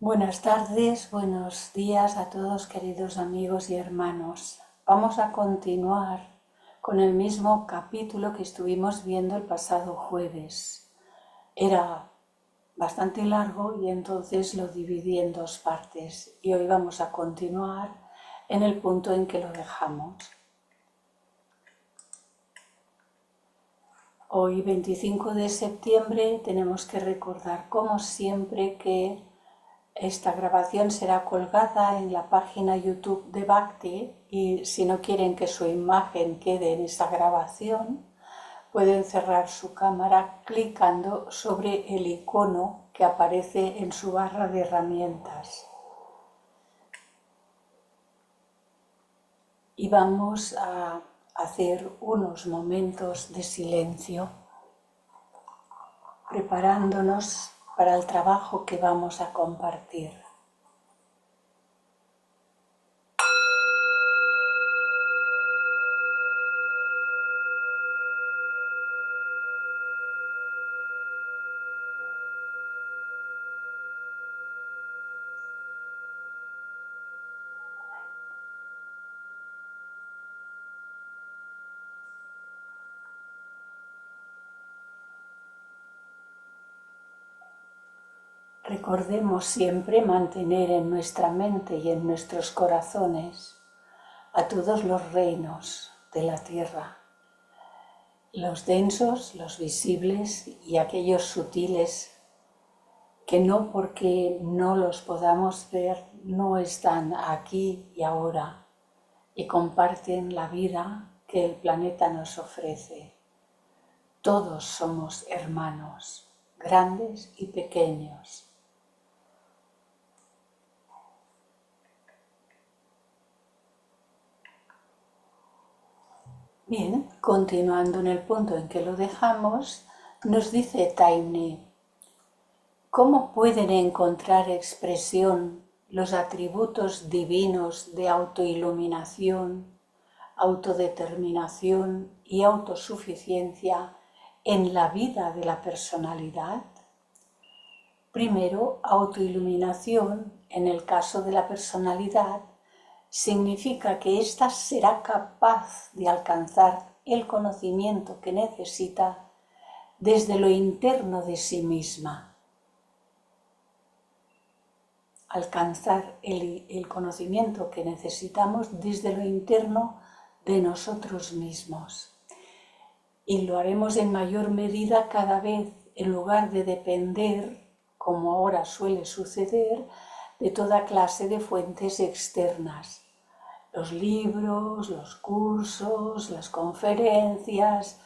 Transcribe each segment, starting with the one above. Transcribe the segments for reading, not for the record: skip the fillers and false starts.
Buenas tardes, buenos días a todos queridos amigos y hermanos. Vamos a continuar con el mismo capítulo que estuvimos viendo el pasado jueves. Era bastante largo y entonces lo dividí en dos partes y hoy vamos a continuar en el punto en que lo dejamos. Hoy, 25 de septiembre, tenemos que recordar, como siempre, que esta grabación será colgada en la página YouTube de Bhakti y si no quieren que su imagen quede en esa grabación, pueden cerrar su cámara clicando sobre el icono que aparece en su barra de herramientas. Y vamos a hacer unos momentos de silencio, preparándonos para el trabajo que vamos a compartir. Recordemos siempre mantener en nuestra mente y en nuestros corazones a todos los reinos de la tierra, los densos, los visibles y aquellos sutiles que no porque no los podamos ver no están aquí y ahora y comparten la vida que el planeta nos ofrece. Todos somos hermanos, grandes y pequeños. Bien, continuando en el punto en que lo dejamos, nos dice Taimni, ¿cómo pueden encontrar expresión los atributos divinos de autoiluminación, autodeterminación y autosuficiencia en la vida de la personalidad? Primero, autoiluminación, en el caso de la personalidad, significa que ésta será capaz de alcanzar el conocimiento que necesita desde lo interno de sí misma. Alcanzar el conocimiento que necesitamos desde lo interno de nosotros mismos. Y lo haremos en mayor medida cada vez, en lugar de depender, como ahora suele suceder, de toda clase de fuentes externas. Los libros, los cursos, las conferencias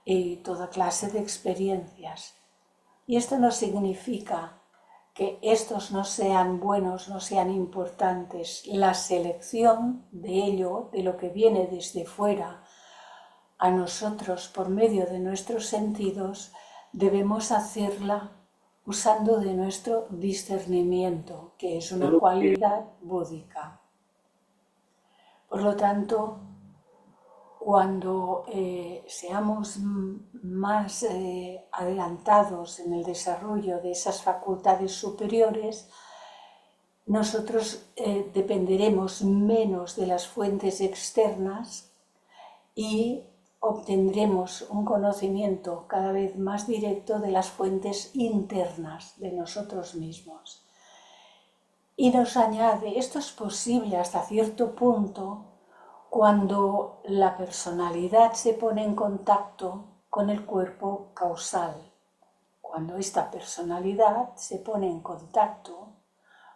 y toda clase de experiencias. Y esto no significa que estos no sean buenos, no sean importantes. La selección de ello, de lo que viene desde fuera a nosotros por medio de nuestros sentidos, debemos hacerla usando de nuestro discernimiento, que es una cualidad búdica. Por lo tanto, cuando seamos más adelantados en el desarrollo de esas facultades superiores, nosotros dependeremos menos de las fuentes externas y obtendremos un conocimiento cada vez más directo de las fuentes internas de nosotros mismos. Y nos añade, esto es posible hasta cierto punto cuando la personalidad se pone en contacto con el cuerpo causal. Cuando esta personalidad se pone en contacto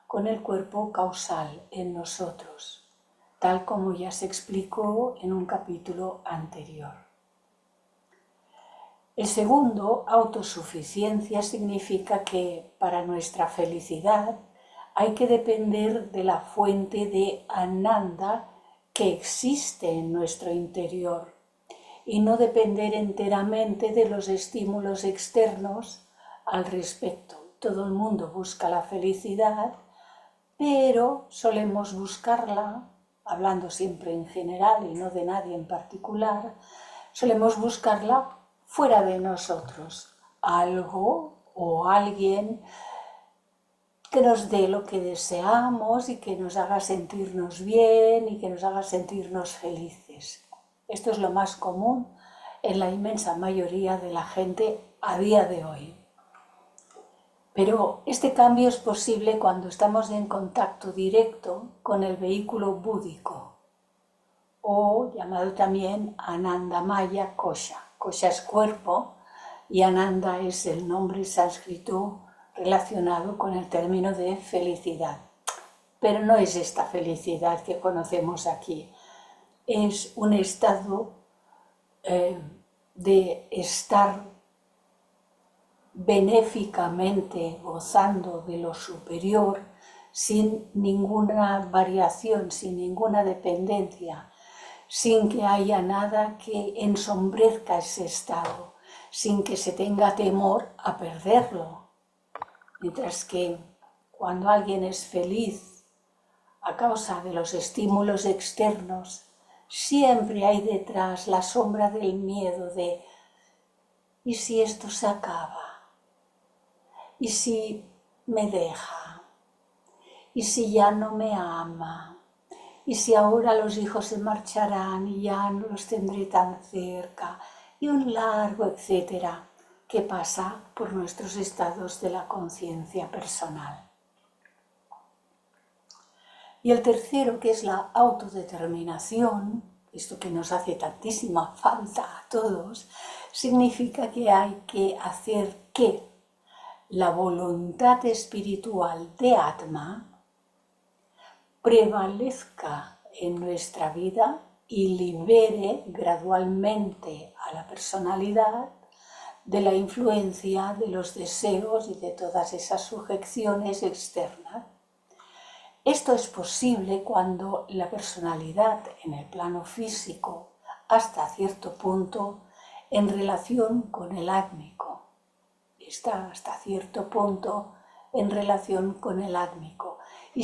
con el cuerpo causal en nosotros, tal como ya se explicó en un capítulo anterior. El segundo, autosuficiencia, significa que para nuestra felicidad hay que depender de la fuente de Ananda que existe en nuestro interior y no depender enteramente de los estímulos externos al respecto. Todo el mundo busca la felicidad, pero solemos buscarla, hablando siempre en general y no de nadie en particular, solemos buscarla fuera de nosotros, algo o alguien que nos dé lo que deseamos y que nos haga sentirnos bien y que nos haga sentirnos felices. Esto es lo más común en la inmensa mayoría de la gente a día de hoy. Pero este cambio es posible cuando estamos en contacto directo con el vehículo búdico, o llamado también Anandamaya Kosha. Kosha es cuerpo y Ananda es el nombre sánscrito relacionado con el término de felicidad. Pero no es esta felicidad que conocemos aquí, es un estado de estar benéficamente gozando de lo superior sin ninguna variación, sin ninguna dependencia, sin que haya nada que ensombrezca ese estado, sin que se tenga temor a perderlo. Mientras que cuando alguien es feliz a causa de los estímulos externos, siempre hay detrás la sombra del miedo de ¿y si esto se acaba? ¿Y si me deja? ¿Y si ya no me ama? ¿Y si ahora los hijos se marcharán y ya no los tendré tan cerca? Y un largo etcétera que pasa por nuestros estados de la conciencia personal. Y el tercero, que es la autodeterminación, esto que nos hace tantísima falta a todos, significa que hay que hacer que la voluntad espiritual de Atma prevalezca en nuestra vida y libere gradualmente a la personalidad de la influencia de los deseos y de todas esas sujeciones externas. Esto es posible cuando la personalidad en el plano físico, hasta cierto punto, en relación con el átmico, está hasta cierto punto en relación con el átmico y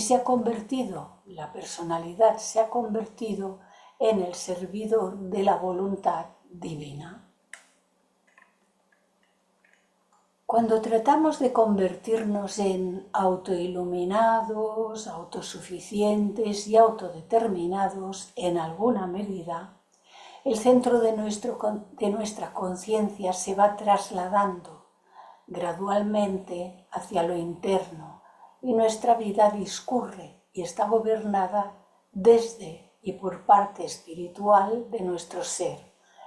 la personalidad se ha convertido en el servidor de la voluntad divina. Cuando tratamos de convertirnos en autoiluminados, autosuficientes y autodeterminados en alguna medida, el centro de nuestra conciencia se va trasladando gradualmente hacia lo interno y nuestra vida discurre y está gobernada desde y por parte espiritual de nuestro ser,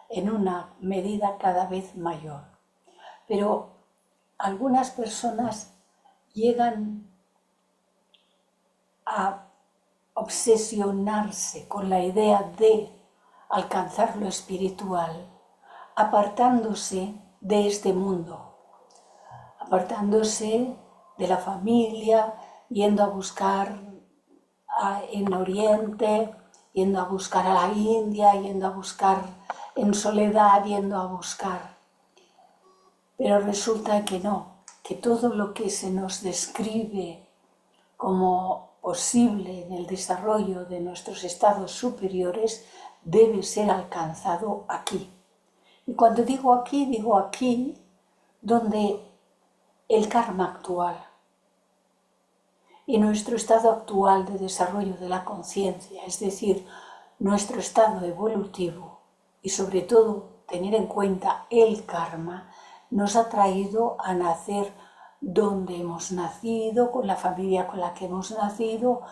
en una medida cada vez mayor. Pero algunas personas llegan a obsesionarse con la idea de alcanzar lo espiritual, apartándose de este mundo, apartándose de la familia, yendo a buscar en Oriente, yendo a buscar a la India, yendo a buscar en soledad, yendo a buscar. Pero resulta que no, que todo lo que se nos describe como posible en el desarrollo de nuestros estados superiores debe ser alcanzado aquí. Y cuando digo aquí donde el karma actual y nuestro estado actual de desarrollo de la conciencia, es decir, nuestro estado evolutivo y sobre todo tener en cuenta el karma, nos ha traído a nacer donde hemos nacido, con la familia con la que hemos nacido,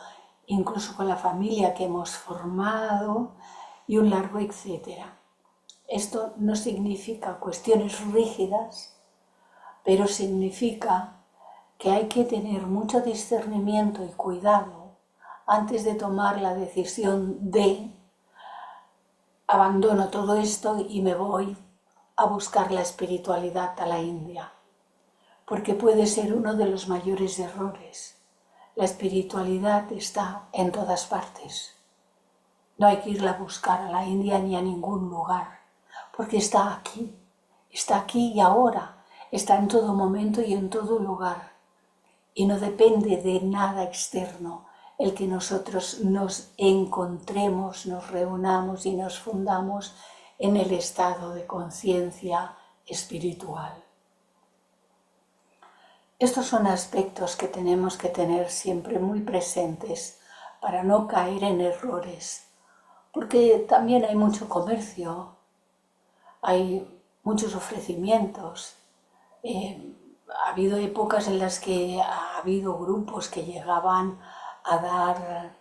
incluso con la familia que hemos formado y un largo etcétera. Esto no significa cuestiones rígidas, pero significa que hay que tener mucho discernimiento y cuidado antes de tomar la decisión de abandono todo esto y me voy a buscar la espiritualidad a la India, porque puede ser uno de los mayores errores. La espiritualidad está en todas partes. No hay que irla a buscar a la India ni a ningún lugar, porque está aquí y ahora, está en todo momento y en todo lugar. Y no depende de nada externo el que nosotros nos encontremos, nos reunamos y nos fundamos en el estado de conciencia espiritual. Estos son aspectos que tenemos que tener siempre muy presentes para no caer en errores, porque también hay mucho comercio, hay muchos ofrecimientos. Ha habido épocas en las que ha habido grupos que llegaban a dar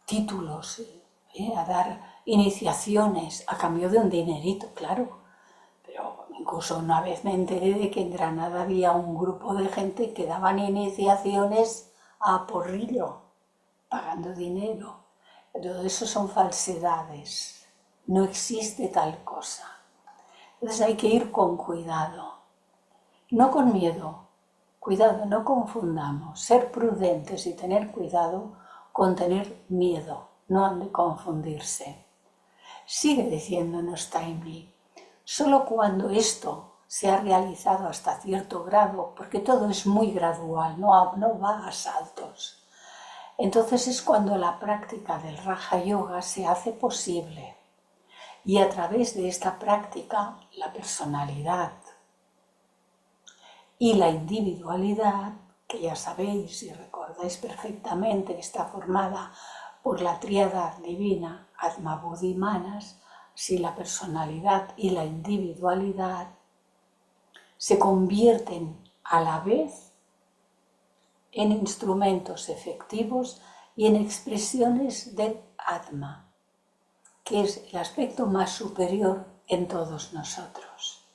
títulos, a dar iniciaciones a cambio de un dinerito, claro. Pero incluso una vez me enteré de que en Granada había un grupo de gente que daban iniciaciones a porrillo, pagando dinero. Todo eso son falsedades. No existe tal cosa. Entonces hay que ir con cuidado, no con miedo. Cuidado, no confundamos ser prudentes y tener cuidado con tener miedo. No han de confundirse. Sigue diciéndonos Taimni, solo cuando esto se ha realizado hasta cierto grado, porque todo es muy gradual, no va a saltos, entonces es cuando la práctica del Raja Yoga se hace posible. Y a través de esta práctica, la personalidad y la individualidad, que ya sabéis y recordáis perfectamente que está formada por la tríada divina Atma Buddhi Manas, si la personalidad y la individualidad se convierten a la vez en instrumentos efectivos y en expresiones del Atma, que es el aspecto más superior en todos nosotros.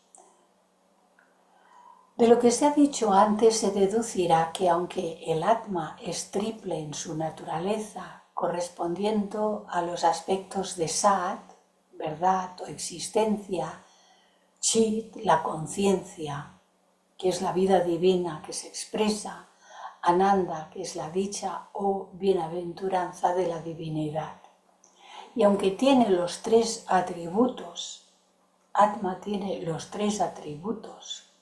De lo que se ha dicho antes se deducirá que aunque el Atma es triple en su naturaleza, correspondiendo a los aspectos de Sat, verdad o existencia, Chit, la conciencia, que es la vida divina que se expresa, Ananda, que es la dicha o bienaventuranza de la divinidad. Y aunque tiene los tres atributos, Atma tiene los tres atributos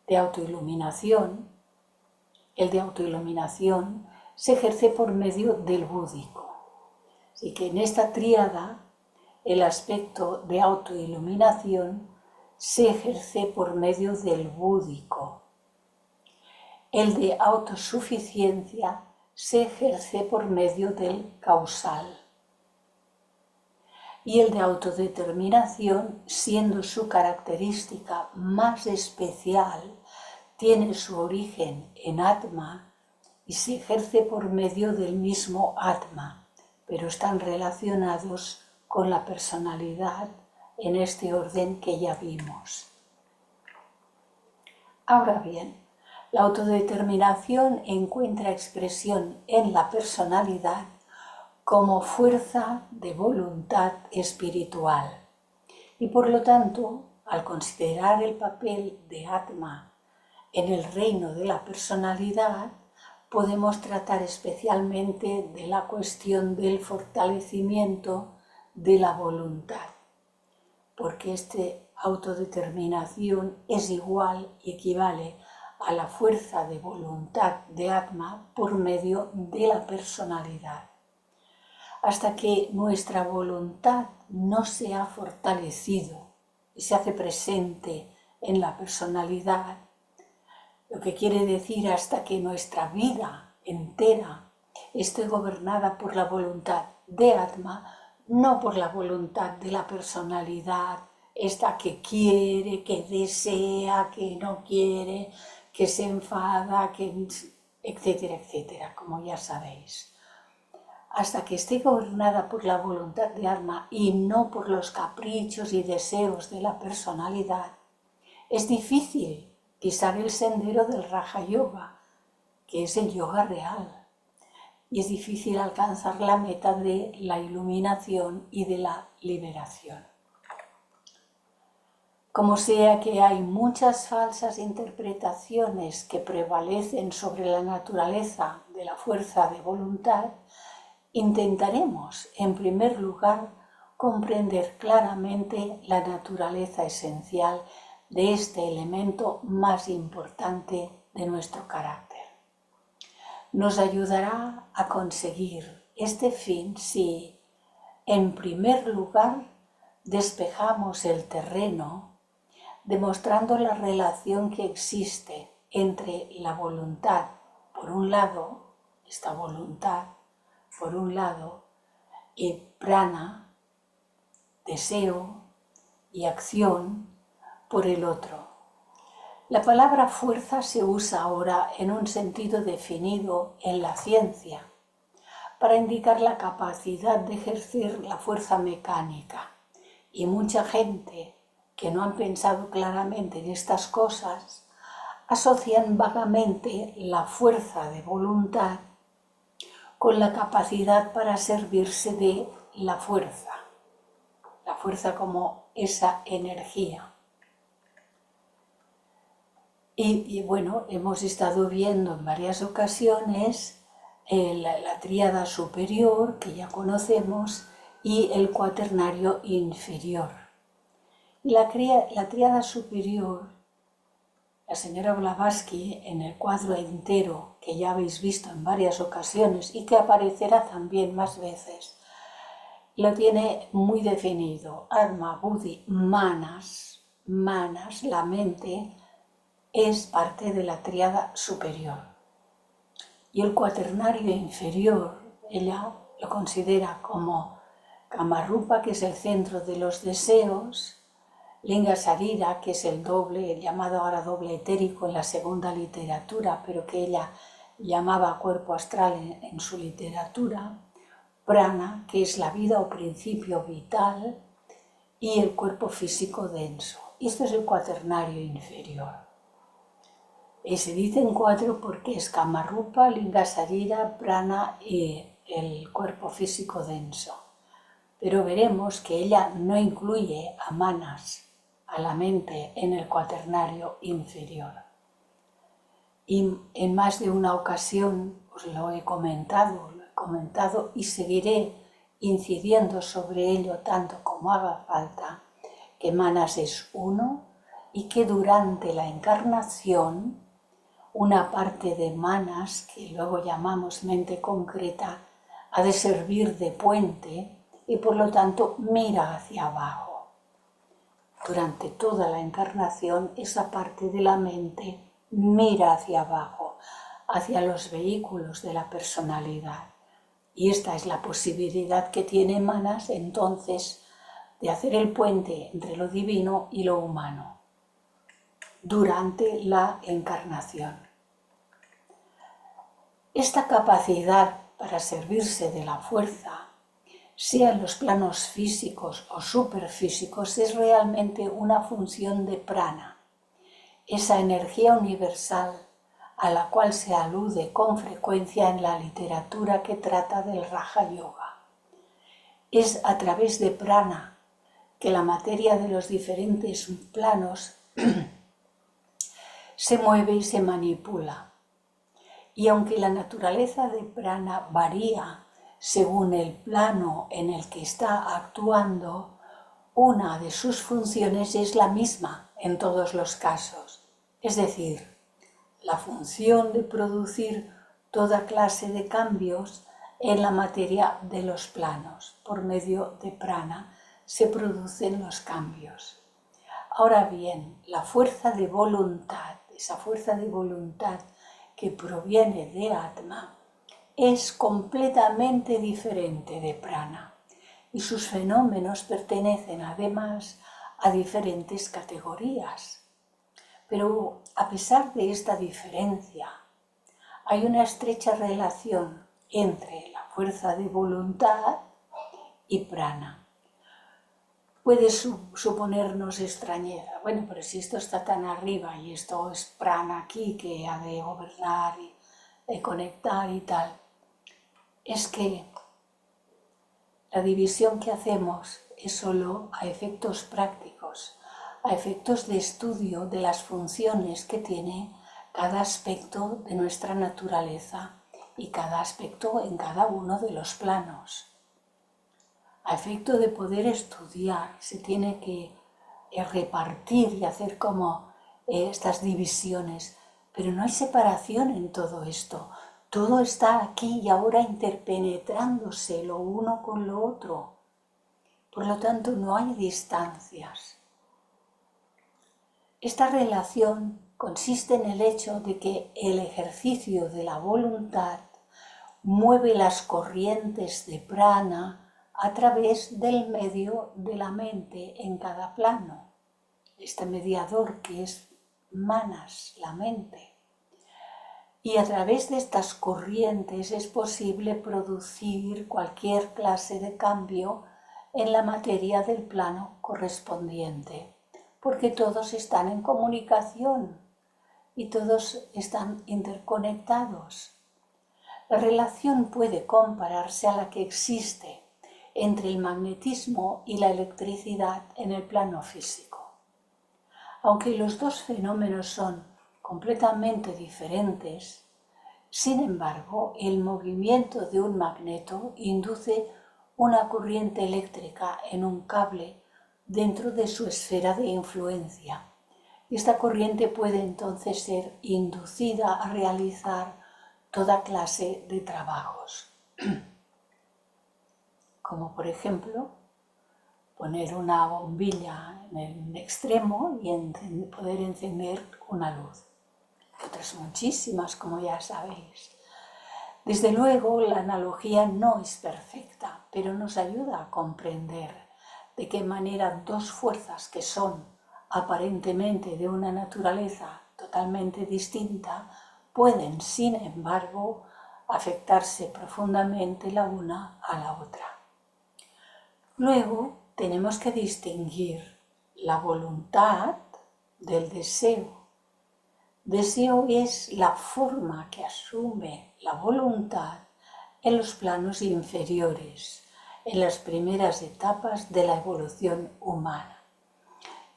de autoiluminación, el de autoiluminación se ejerce por medio del búdico. Así que en esta tríada el aspecto de autoiluminación se ejerce por medio del búdico. El de autosuficiencia se ejerce por medio del causal. Y el de autodeterminación, siendo su característica más especial, tiene su origen en Atma y se ejerce por medio del mismo Atma, pero están relacionados con la personalidad en este orden que ya vimos. Ahora bien, la autodeterminación encuentra expresión en la personalidad como fuerza de voluntad espiritual y por lo tanto, al considerar el papel de Atma en el reino de la personalidad, podemos tratar especialmente de la cuestión del fortalecimiento de la voluntad, porque esta autodeterminación es igual y equivale a la fuerza de voluntad de Atma por medio de la personalidad. Hasta que nuestra voluntad no se ha fortalecido y se hace presente en la personalidad, lo que quiere decir hasta que nuestra vida entera esté gobernada por la voluntad de Atma, no por la voluntad de la personalidad, esta que quiere, que desea, que no quiere, que se enfada, etcétera, etcétera, como ya sabéis. Hasta que esté gobernada por la voluntad de Atma y no por los caprichos y deseos de la personalidad, es difícil pisar el sendero del Raja Yoga, que es el yoga real, y es difícil alcanzar la meta de la iluminación y de la liberación. Como sea que hay muchas falsas interpretaciones que prevalecen sobre la naturaleza de la fuerza de voluntad, intentaremos, en primer lugar, comprender claramente la naturaleza esencial de este elemento más importante de nuestro carácter. Nos ayudará a conseguir este fin si, en primer lugar, despejamos el terreno, demostrando la relación que existe entre la voluntad, por un lado, esta voluntad, por un lado, y prana, deseo y acción, por el otro. La palabra fuerza se usa ahora en un sentido definido en la ciencia, para indicar la capacidad de ejercer la fuerza mecánica. Y mucha gente que no han pensado claramente en estas cosas, asocian vagamente la fuerza de voluntad con la capacidad para servirse de la fuerza como esa energía. Y bueno, hemos estado viendo en varias ocasiones la tríada superior, que ya conocemos, y el cuaternario inferior. La tríada superior, la señora Blavatsky, en el cuadro entero, que ya habéis visto en varias ocasiones y que aparecerá también más veces, lo tiene muy definido. Atma, Buddhi, Manas, la mente, es parte de la tríada superior. Y el cuaternario inferior, ella lo considera como Kamarupa, que es el centro de los deseos, Linga Sarira, que es el llamado ahora doble etérico en la segunda literatura, pero que ella llamaba cuerpo astral en su literatura, Prana, que es la vida o principio vital, y el cuerpo físico denso. Y esto es el cuaternario inferior. Y se dicen 4 porque es Kamarupa, Linga Sarira, Prana y el cuerpo físico denso. Pero veremos que ella no incluye a Manas, a la mente, en el cuaternario inferior. Y en más de una ocasión os lo he comentado y seguiré incidiendo sobre ello tanto como haga falta, que Manas es uno y que durante la encarnación una parte de Manas, que luego llamamos mente concreta, ha de servir de puente y por lo tanto mira hacia abajo. Durante toda la encarnación, esa parte de la mente mira hacia abajo, hacia los vehículos de la personalidad. Y esta es la posibilidad que tiene Manas entonces de hacer el puente entre lo divino y lo humano durante la encarnación. Esta capacidad para servirse de la fuerza, sea en los planos físicos o superfísicos, es realmente una función de prana, esa energía universal a la cual se alude con frecuencia en la literatura que trata del Raja Yoga. Es a través de prana que la materia de los diferentes planos se mueve y se manipula. Y aunque la naturaleza de prana varía según el plano en el que está actuando, una de sus funciones es la misma en todos los casos. Es decir, la función de producir toda clase de cambios en la materia de los planos. Por medio de prana se producen los cambios. Ahora bien, la fuerza de voluntad, esa fuerza de voluntad que proviene de Atma, es completamente diferente de prana y sus fenómenos pertenecen además a diferentes categorías. Pero a pesar de esta diferencia, hay una estrecha relación entre la fuerza de voluntad y prana. Puede suponernos extrañeza. Bueno, pero si esto está tan arriba y esto es prana aquí que ha de gobernar y de conectar y tal, es que la división que hacemos es solo a efectos prácticos, a efectos de estudio de las funciones que tiene cada aspecto de nuestra naturaleza y cada aspecto en cada uno de los planos. A efecto de poder estudiar, se tiene que repartir y hacer como estas divisiones, pero no hay separación en todo esto. Todo está aquí y ahora interpenetrándose lo uno con lo otro. Por lo tanto, no hay distancias. Esta relación consiste en el hecho de que el ejercicio de la voluntad mueve las corrientes de prana a través del medio de la mente en cada plano. Este mediador que es manas, la mente. Y a través de estas corrientes es posible producir cualquier clase de cambio en la materia del plano correspondiente, porque todos están en comunicación y todos están interconectados. La relación puede compararse a la que existe entre el magnetismo y la electricidad en el plano físico. Aunque los dos fenómenos son completamente diferentes, sin embargo, el movimiento de un magneto induce una corriente eléctrica en un cable dentro de su esfera de influencia. Esta corriente puede entonces ser inducida a realizar toda clase de trabajos, como por ejemplo poner una bombilla en el extremo y poder encender una luz. Otras muchísimas, como ya sabéis. Desde luego, la analogía no es perfecta, pero nos ayuda a comprender de qué manera dos fuerzas que son aparentemente de una naturaleza totalmente distinta pueden, sin embargo, afectarse profundamente la una a la otra. Luego, tenemos que distinguir la voluntad del deseo. Deseo es la forma que asume la voluntad en los planos inferiores, en las primeras etapas de la evolución humana.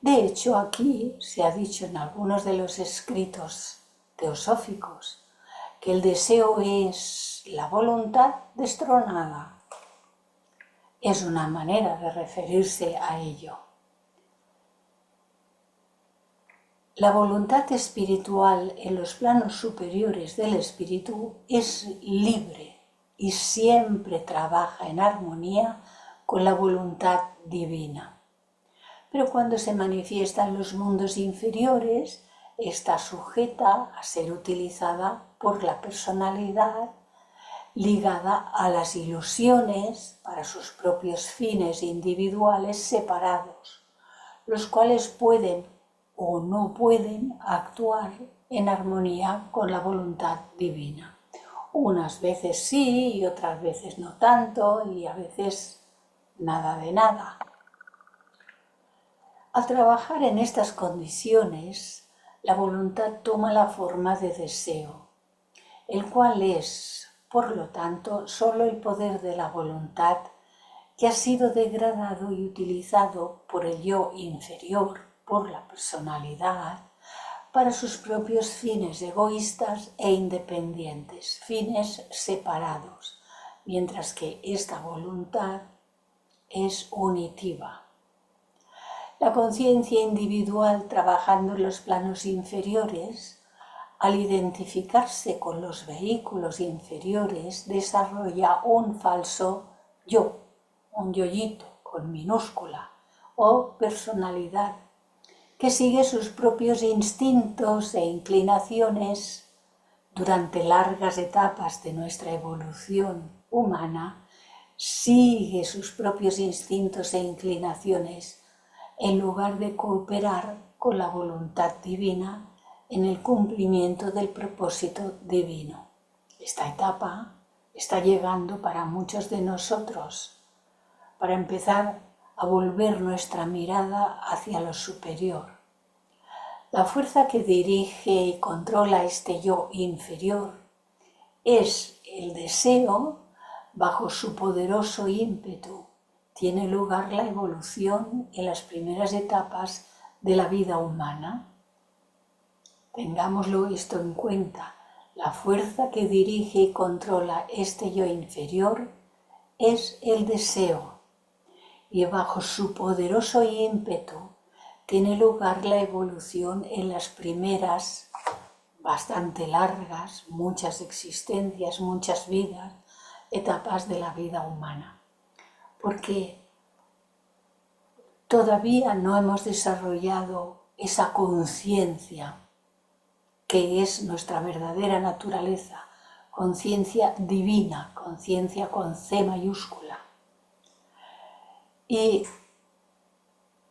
De hecho, aquí se ha dicho en algunos de los escritos teosóficos que el deseo es la voluntad destronada. Es una manera de referirse a ello. La voluntad espiritual en los planos superiores del espíritu es libre y siempre trabaja en armonía con la voluntad divina. Pero cuando se manifiesta en los mundos inferiores, está sujeta a ser utilizada por la personalidad ligada a las ilusiones para sus propios fines individuales separados, los cuales pueden o no pueden actuar en armonía con la voluntad divina. Unas veces sí y otras veces no tanto y a veces nada de nada. Al trabajar en estas condiciones, la voluntad toma la forma de deseo, el cual es, por lo tanto, solo el poder de la voluntad que ha sido degradado y utilizado por el yo inferior, por la personalidad, para sus propios fines egoístas e independientes, fines separados, mientras que esta voluntad es unitiva. La conciencia individual trabajando en los planos inferiores, al identificarse con los vehículos inferiores, desarrolla un falso yo, un yoyito con minúscula o personalidad, que sigue sus propios instintos e inclinaciones. Durante largas etapas de nuestra evolución humana, sigue sus propios instintos e inclinaciones en lugar de cooperar con la voluntad divina en el cumplimiento del propósito divino. Esta etapa está llegando para muchos de nosotros, para empezar a volver nuestra mirada hacia lo superior. La fuerza que dirige y controla este yo inferior es el deseo. Bajo su poderoso ímpetu tiene lugar la evolución en las primeras etapas de la vida humana. Tengámoslo esto en cuenta. La fuerza que dirige y controla este yo inferior es el deseo. Y bajo su poderoso ímpetu tiene lugar la evolución en las primeras, bastante largas, muchas existencias, muchas vidas, etapas de la vida humana. Porque todavía no hemos desarrollado esa conciencia que es nuestra verdadera naturaleza, conciencia divina, conciencia con C mayúscula. Y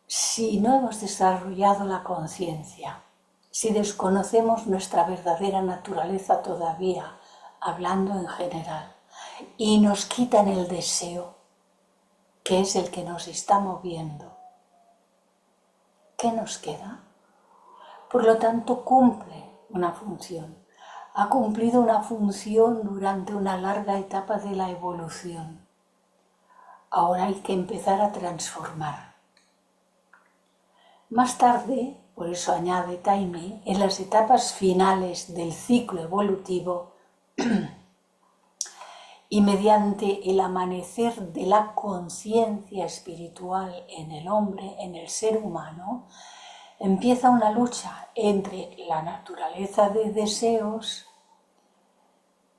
si no hemos desarrollado la conciencia, si desconocemos nuestra verdadera naturaleza todavía, hablando en general, y nos quitan el deseo, que es el que nos está moviendo, ¿qué nos queda? Por lo tanto, cumple una función. Ha cumplido una función durante una larga etapa de la evolución. Ahora hay que empezar a transformar. Más tarde, por eso añade Taimei, en las etapas finales del ciclo evolutivo y mediante el amanecer de la conciencia espiritual en el hombre, en el ser humano, empieza una lucha entre la naturaleza de deseos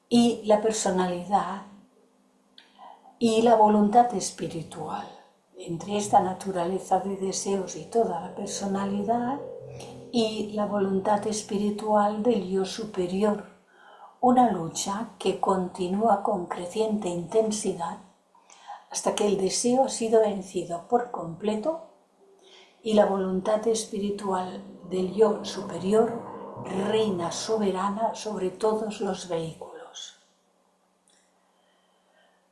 y la personalidad y la voluntad espiritual. Entre esta naturaleza de deseos y toda la personalidad y la voluntad espiritual del yo superior. Una lucha que continúa con creciente intensidad hasta que el deseo ha sido vencido por completo y la voluntad espiritual del yo superior reina soberana sobre todos los vehículos.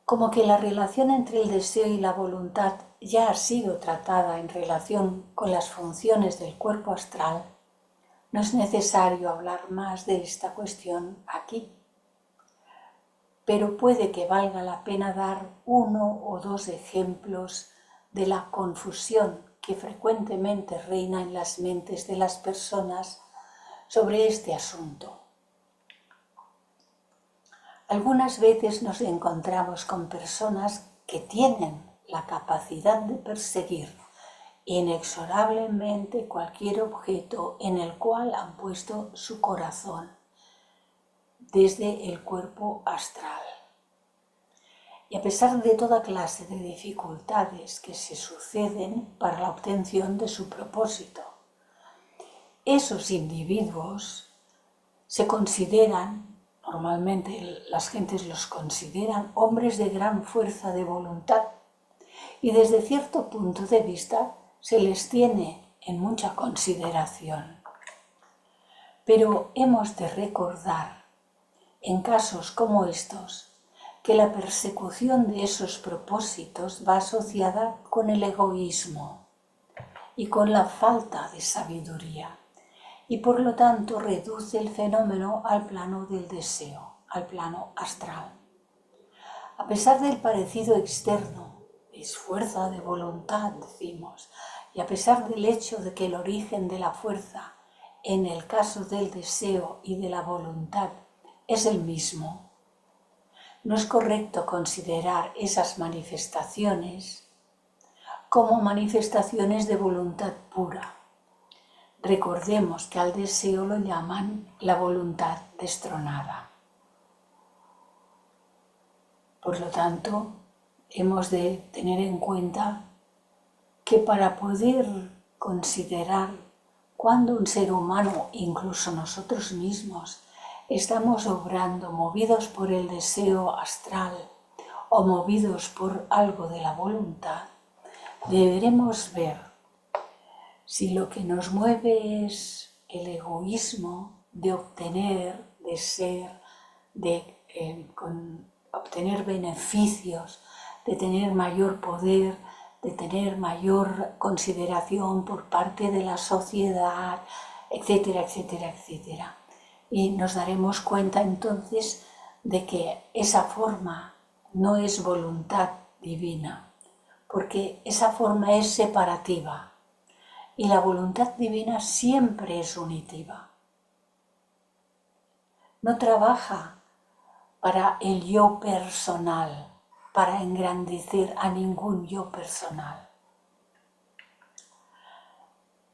Como que la relación entre el deseo y la voluntad ya ha sido tratada en relación con las funciones del cuerpo astral, no es necesario hablar más de esta cuestión aquí. Pero puede que valga la pena dar uno o dos ejemplos de la confusión que frecuentemente reina en las mentes de las personas sobre este asunto. Algunas veces nos encontramos con personas que tienen la capacidad de perseguir inexorablemente cualquier objeto en el cual han puesto su corazón desde el cuerpo astral. Y a pesar de toda clase de dificultades que se suceden para la obtención de su propósito, esos individuos se consideran, normalmente las gentes los consideran, hombres de gran fuerza de voluntad y desde cierto punto de vista se les tiene en mucha consideración. Pero hemos de recordar, en casos como estos, que la persecución de esos propósitos va asociada con el egoísmo y con la falta de sabiduría, y por lo tanto reduce el fenómeno al plano del deseo, al plano astral. A pesar del parecido externo, es fuerza de voluntad, decimos, y a pesar del hecho de que el origen de la fuerza, en el caso del deseo y de la voluntad, es el mismo, no es correcto considerar esas manifestaciones como manifestaciones de voluntad pura. Recordemos que al deseo lo llaman la voluntad destronada. Por lo tanto, hemos de tener en cuenta que para poder considerar cuando un ser humano, incluso nosotros mismos, estamos obrando movidos por el deseo astral o movidos por algo de la voluntad, deberemos ver si lo que nos mueve es el egoísmo de obtener, de ser, obtener beneficios, de tener mayor poder, de tener mayor consideración por parte de la sociedad, etcétera, etcétera, etcétera. Y nos daremos cuenta entonces de que esa forma no es voluntad divina, porque esa forma es separativa y la voluntad divina siempre es unitiva. No trabaja para el yo personal, para engrandecer a ningún yo personal.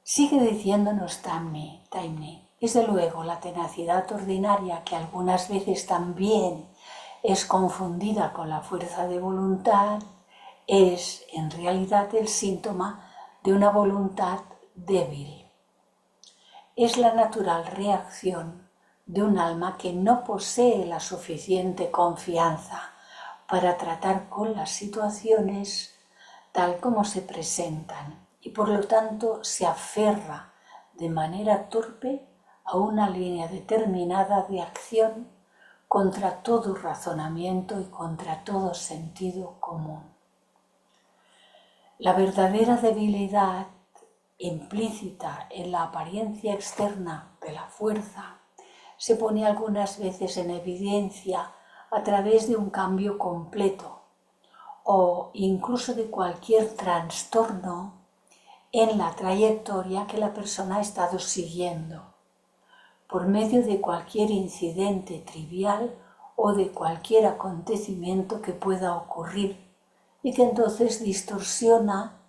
Sigue diciéndonos Taimei. Desde luego, la tenacidad ordinaria, que algunas veces también es confundida con la fuerza de voluntad, es en realidad el síntoma de una voluntad débil. Es la natural reacción de un alma que no posee la suficiente confianza para tratar con las situaciones tal como se presentan y por lo tanto se aferra de manera torpe a una línea determinada de acción contra todo razonamiento y contra todo sentido común. La verdadera debilidad implícita en la apariencia externa de la fuerza se pone algunas veces en evidencia a través de un cambio completo o incluso de cualquier trastorno en la trayectoria que la persona ha estado siguiendo, por medio de cualquier incidente trivial o de cualquier acontecimiento que pueda ocurrir y que entonces distorsiona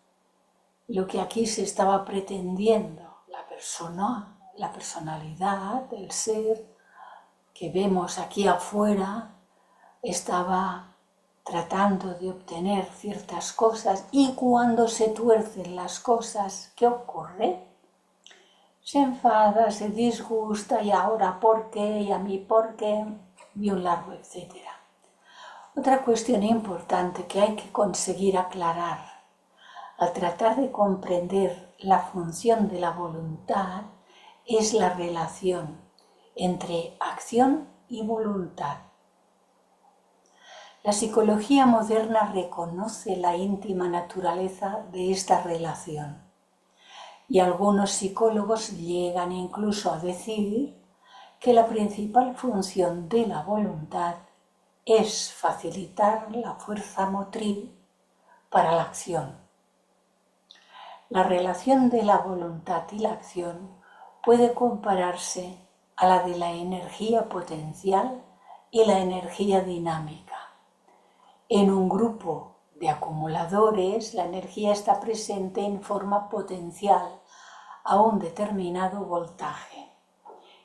lo que aquí se estaba pretendiendo, la persona, la personalidad, el ser que vemos aquí afuera estaba tratando de obtener ciertas cosas y cuando se tuercen las cosas, ¿qué ocurre? Se enfada, se disgusta y ahora ¿por qué? Y a mí ¿por qué? Y un largo etcétera. Otra cuestión importante que hay que conseguir aclarar al tratar de comprender la función de la voluntad es la relación entre acción y voluntad. La psicología moderna reconoce la íntima naturaleza de esta relación y algunos psicólogos llegan incluso a decir que la principal función de la voluntad es facilitar la fuerza motriz para la acción. La relación de la voluntad y la acción puede compararse a la de la energía potencial y la energía dinámica. En un grupo de acumuladores, la energía está presente en forma potencial a un determinado voltaje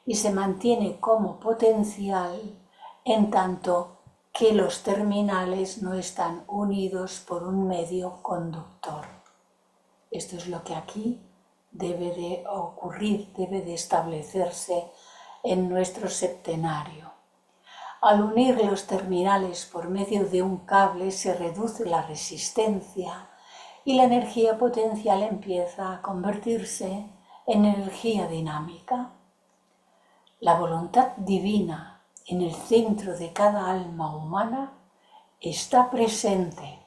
y se mantiene como potencial en tanto que los terminales no están unidos por un medio conductor. Esto es lo que aquí debe de ocurrir, debe de establecerse en nuestro septenario. Al unir los terminales por medio de un cable se reduce la resistencia y la energía potencial empieza a convertirse en energía dinámica. La voluntad divina en el centro de cada alma humana está presente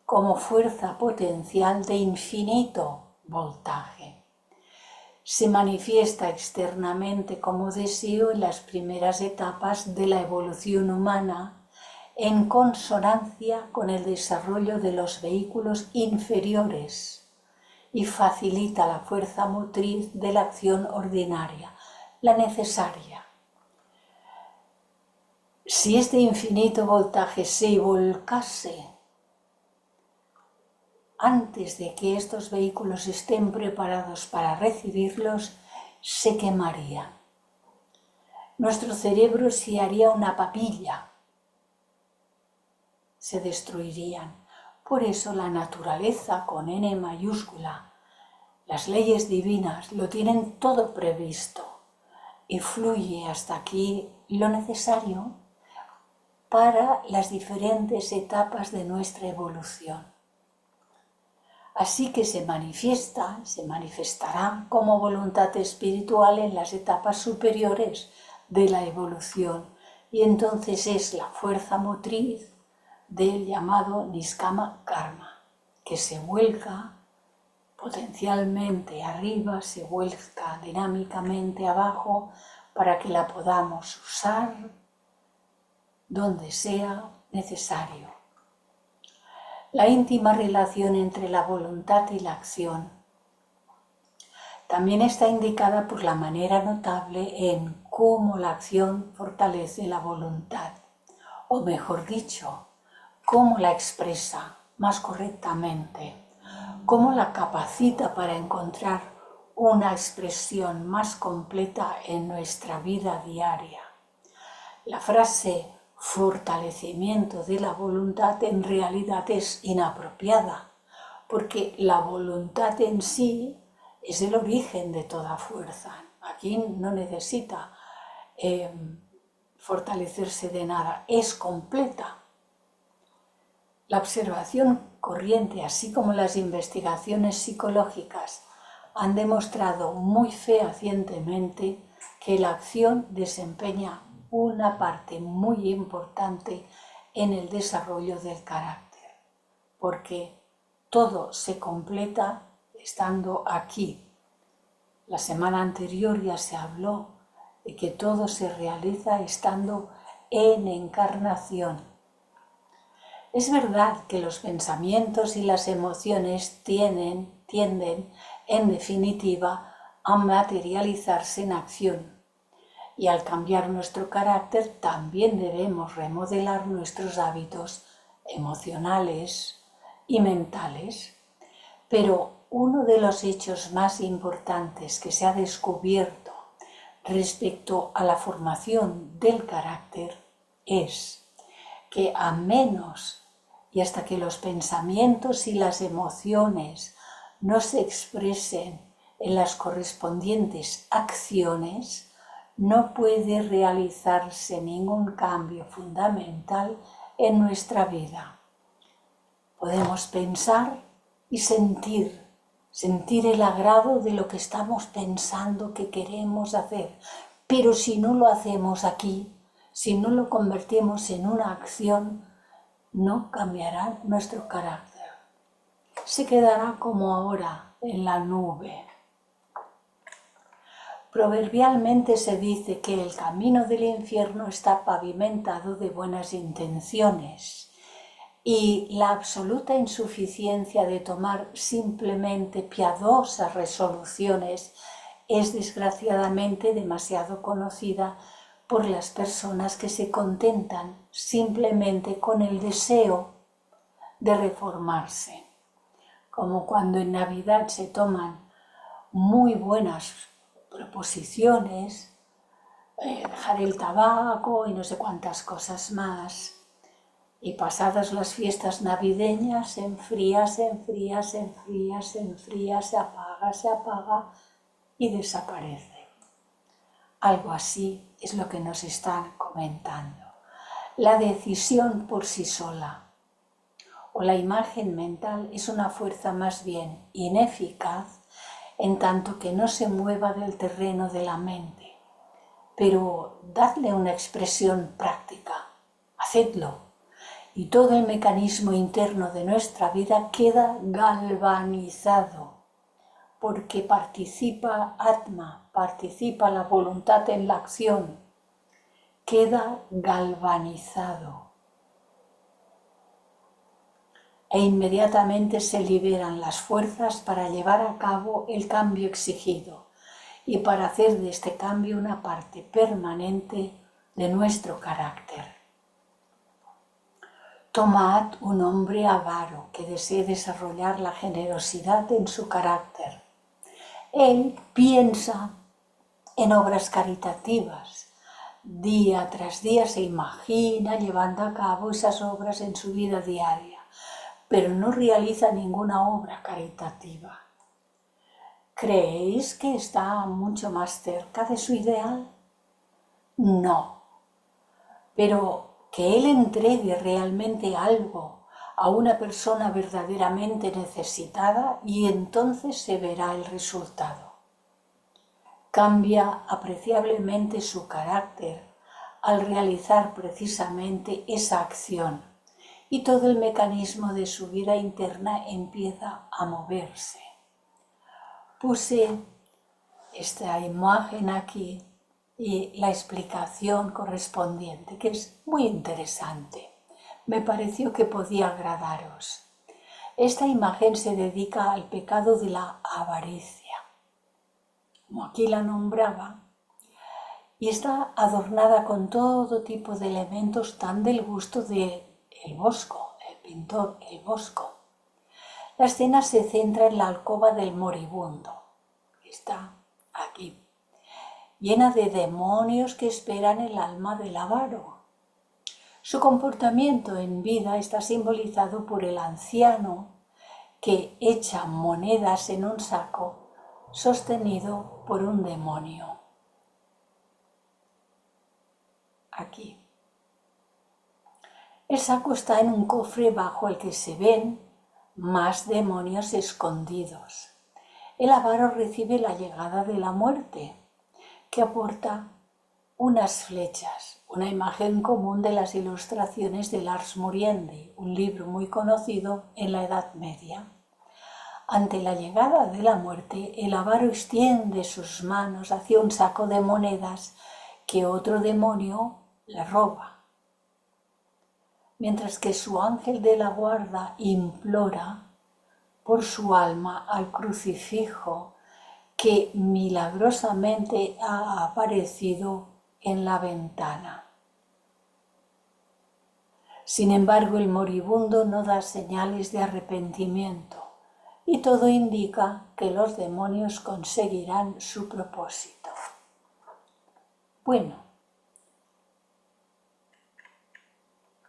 como fuerza potencial de infinito voltaje. Se manifiesta externamente como deseo en las primeras etapas de la evolución humana en consonancia con el desarrollo de los vehículos inferiores y facilita la fuerza motriz de la acción ordinaria, la necesaria. Si este infinito voltaje se volcase antes de que estos vehículos estén preparados para recibirlos, se quemarían. Nuestro cerebro se haría una papilla, se destruirían. Por eso la naturaleza con N mayúscula, las leyes divinas lo tienen todo previsto y fluye hasta aquí lo necesario para las diferentes etapas de nuestra evolución. Así que se manifestará como voluntad espiritual en las etapas superiores de la evolución y entonces es la fuerza motriz del llamado Niskama Karma, que se vuelca potencialmente arriba, se vuelca dinámicamente abajo para que la podamos usar donde sea necesario. La íntima relación entre la voluntad y la acción también está indicada por la manera notable en cómo la acción fortalece la voluntad, o mejor dicho, cómo la expresa más correctamente, cómo la capacita para encontrar una expresión más completa en nuestra vida diaria. La frase fortalecimiento de la voluntad en realidad es inapropiada, porque la voluntad en sí es el origen de toda fuerza. Aquí no necesita fortalecerse de nada, es completa. La observación corriente, así como las investigaciones psicológicas, han demostrado muy fehacientemente que la acción desempeña una parte muy importante en el desarrollo del carácter, porque todo se completa estando aquí. La semana anterior ya se habló de que todo se realiza estando en encarnación. Es verdad que los pensamientos y las emociones tienden, en definitiva, a materializarse en acción. Y al cambiar nuestro carácter también debemos remodelar nuestros hábitos emocionales y mentales. Pero uno de los hechos más importantes que se ha descubierto respecto a la formación del carácter es que a menos y hasta que los pensamientos y las emociones no se expresen en las correspondientes acciones, no puede realizarse ningún cambio fundamental en nuestra vida. Podemos pensar y sentir el agrado de lo que estamos pensando que queremos hacer, pero si no lo hacemos aquí, si no lo convertimos en una acción, no cambiará nuestro carácter. Se quedará como ahora, en la nube. Proverbialmente se dice que el camino del infierno está pavimentado de buenas intenciones y la absoluta insuficiencia de tomar simplemente piadosas resoluciones es desgraciadamente demasiado conocida por las personas que se contentan simplemente con el deseo de reformarse, como cuando en Navidad se toman muy buenas proposiciones, dejar el tabaco y no sé cuántas cosas más, y pasadas las fiestas navideñas se enfría, se enfría, se enfría, se enfría, se apaga y desaparece. Algo así es lo que nos están comentando. La decisión por sí sola o la imagen mental es una fuerza más bien ineficaz en tanto que no se mueva del terreno de la mente. Pero dadle una expresión práctica, hacedlo, y todo el mecanismo interno de nuestra vida queda galvanizado, porque participa Atma, participa la voluntad en la acción, queda galvanizado. E inmediatamente se liberan las fuerzas para llevar a cabo el cambio exigido y para hacer de este cambio una parte permanente de nuestro carácter. Tomad un hombre avaro que desee desarrollar la generosidad en su carácter. Él piensa en obras caritativas. Día tras día se imagina llevando a cabo esas obras en su vida diaria, pero no realiza ninguna obra caritativa. ¿Creéis que está mucho más cerca de su ideal? No, pero que él entregue realmente algo a una persona verdaderamente necesitada y entonces se verá el resultado. Cambia apreciablemente su carácter al realizar precisamente esa acción y todo el mecanismo de su vida interna empieza a moverse. Puse esta imagen aquí y la explicación correspondiente, que es muy interesante. Me pareció que podía agradaros. Esta imagen se dedica al pecado de la avaricia, como aquí la nombraba, y está adornada con todo tipo de elementos tan del gusto de el Bosco, el pintor el Bosco. La escena se centra en la alcoba del moribundo, que está aquí, llena de demonios que esperan el alma del avaro. Su comportamiento en vida está simbolizado por el anciano que echa monedas en un saco sostenido por un demonio. aquí. El saco está en un cofre bajo el que se ven más demonios escondidos. El avaro recibe la llegada de la muerte, que aporta unas flechas, una imagen común de las ilustraciones de Lars Muriende, un libro muy conocido en la Edad Media. Ante la llegada de la muerte, el avaro extiende sus manos hacia un saco de monedas que otro demonio le roba, mientras que su ángel de la guarda implora por su alma al crucifijo que milagrosamente ha aparecido en la ventana. Sin embargo, el moribundo no da señales de arrepentimiento y todo indica que los demonios conseguirán su propósito. Bueno,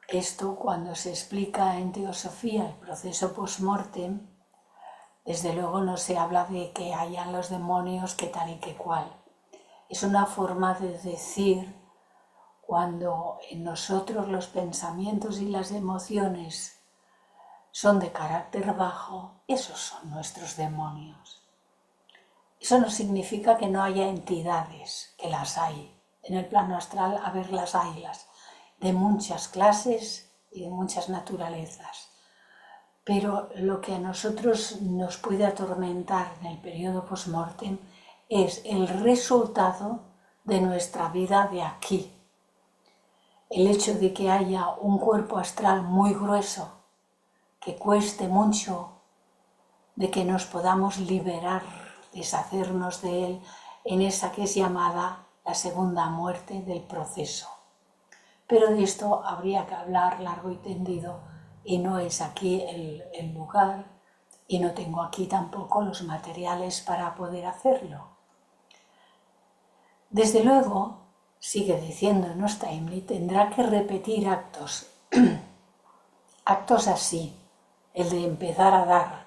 esto cuando se explica en teosofía el proceso post-mortem, desde luego no se habla de que hayan los demonios que tal y que cual. Es una forma de decir cuando en nosotros los pensamientos y las emociones son de carácter bajo, esos son nuestros demonios. Eso no significa que no haya entidades, que las hay. En el plano astral, a ver, las haylas, de muchas clases y de muchas naturalezas. Pero lo que a nosotros nos puede atormentar en el periodo post-mortem es el resultado de nuestra vida de aquí. El hecho de que haya un cuerpo astral muy grueso, que cueste mucho, de que nos podamos liberar, deshacernos de él en esa que es llamada la segunda muerte del proceso. Pero de esto habría que hablar largo y tendido y no es aquí el lugar y no tengo aquí tampoco los materiales para poder hacerlo. Desde luego, sigue diciendo Nostimli, tendrá que repetir actos, actos así, el de empezar a dar.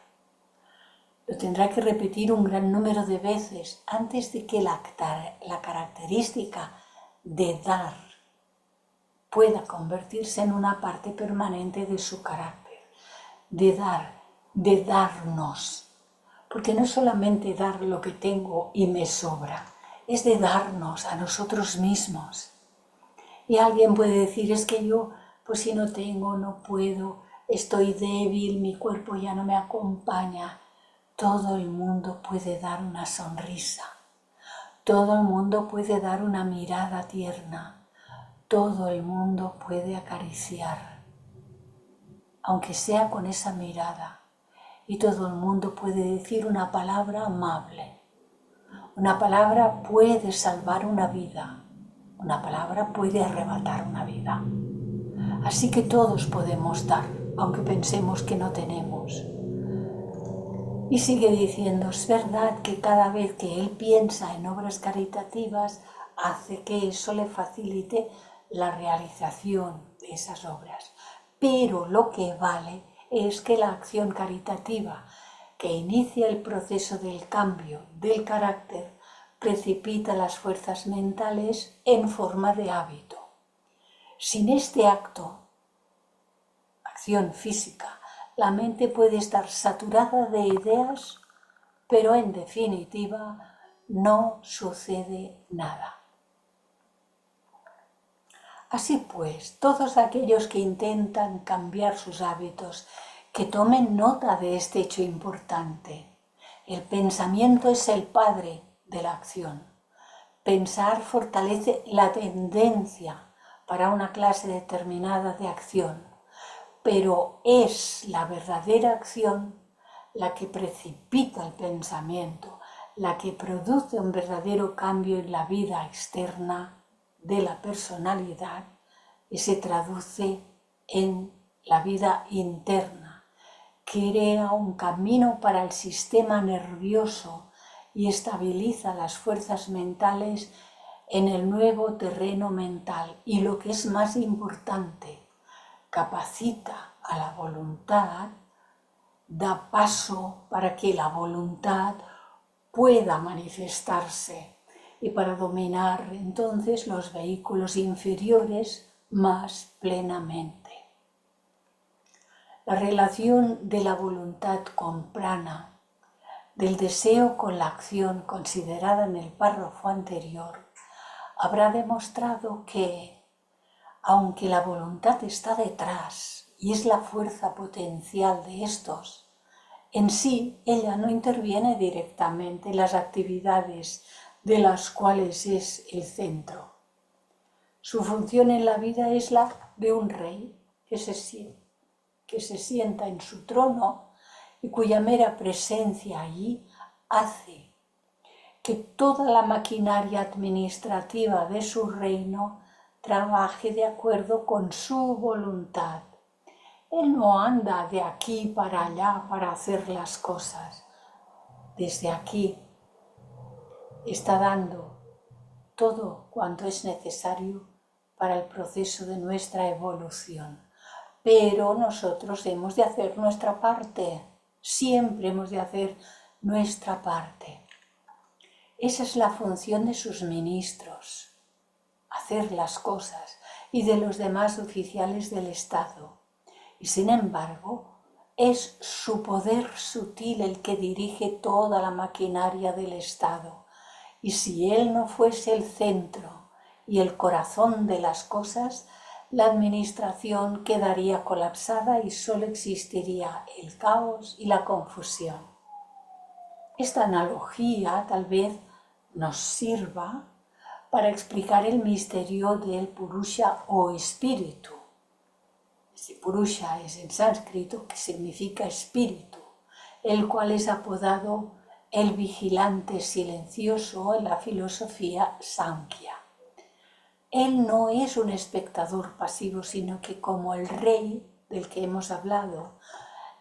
Lo tendrá que repetir un gran número de veces antes de que la característica de dar pueda convertirse en una parte permanente de su carácter, de dar, de darnos. Porque no es solamente dar lo que tengo y me sobra, es de darnos a nosotros mismos. Y alguien puede decir, es que yo, pues si no tengo, no puedo, estoy débil, mi cuerpo ya no me acompaña. Todo el mundo puede dar una sonrisa, todo el mundo puede dar una mirada tierna, todo el mundo puede acariciar, aunque sea con esa mirada, y todo el mundo puede decir una palabra amable. Una palabra puede salvar una vida, una palabra puede arrebatar una vida. Así que todos podemos dar, aunque pensemos que no tenemos. Y sigue diciendo, es verdad que cada vez que él piensa en obras caritativas, hace que eso le facilite la realización de esas obras. Pero lo que vale es que la acción caritativa que inicia el proceso del cambio del carácter precipita las fuerzas mentales en forma de hábito. Sin este acto, acción física, la mente puede estar saturada de ideas, pero en definitiva no sucede nada. Así pues, todos aquellos que intentan cambiar sus hábitos, que tomen nota de este hecho importante. El pensamiento es el padre de la acción. Pensar fortalece la tendencia para una clase determinada de acción, pero es la verdadera acción la que precipita el pensamiento, la que produce un verdadero cambio en la vida externa de la personalidad y se traduce en la vida interna. Crea un camino para el sistema nervioso y estabiliza las fuerzas mentales en el nuevo terreno mental. Y lo que es más importante, capacita a la voluntad, da paso para que la voluntad pueda manifestarse, y para dominar entonces los vehículos inferiores más plenamente. La relación de la voluntad con prana, del deseo con la acción considerada en el párrafo anterior, habrá demostrado que, aunque la voluntad está detrás y es la fuerza potencial de estos, en sí ella no interviene directamente en las actividades de las cuales es el centro. Su función en la vida es la de un rey que se sienta en su trono y cuya mera presencia allí hace que toda la maquinaria administrativa de su reino trabaje de acuerdo con su voluntad. Él no anda de aquí para allá para hacer las cosas. Desde aquí está dando todo cuanto es necesario para el proceso de nuestra evolución. Pero nosotros hemos de hacer nuestra parte, siempre hemos de hacer nuestra parte. Esa es la función de sus ministros, hacer las cosas, y de los demás oficiales del Estado. Y sin embargo, es su poder sutil el que dirige toda la maquinaria del Estado. Y si él no fuese el centro y el corazón de las cosas, la administración quedaría colapsada y solo existiría el caos y la confusión. Esta analogía tal vez nos sirva para explicar el misterio del Purusha o espíritu. Este Purusha es en sánscrito, que significa espíritu, el cual es apodado el vigilante silencioso en la filosofía Samkhya. Él no es un espectador pasivo, sino que como el rey del que hemos hablado,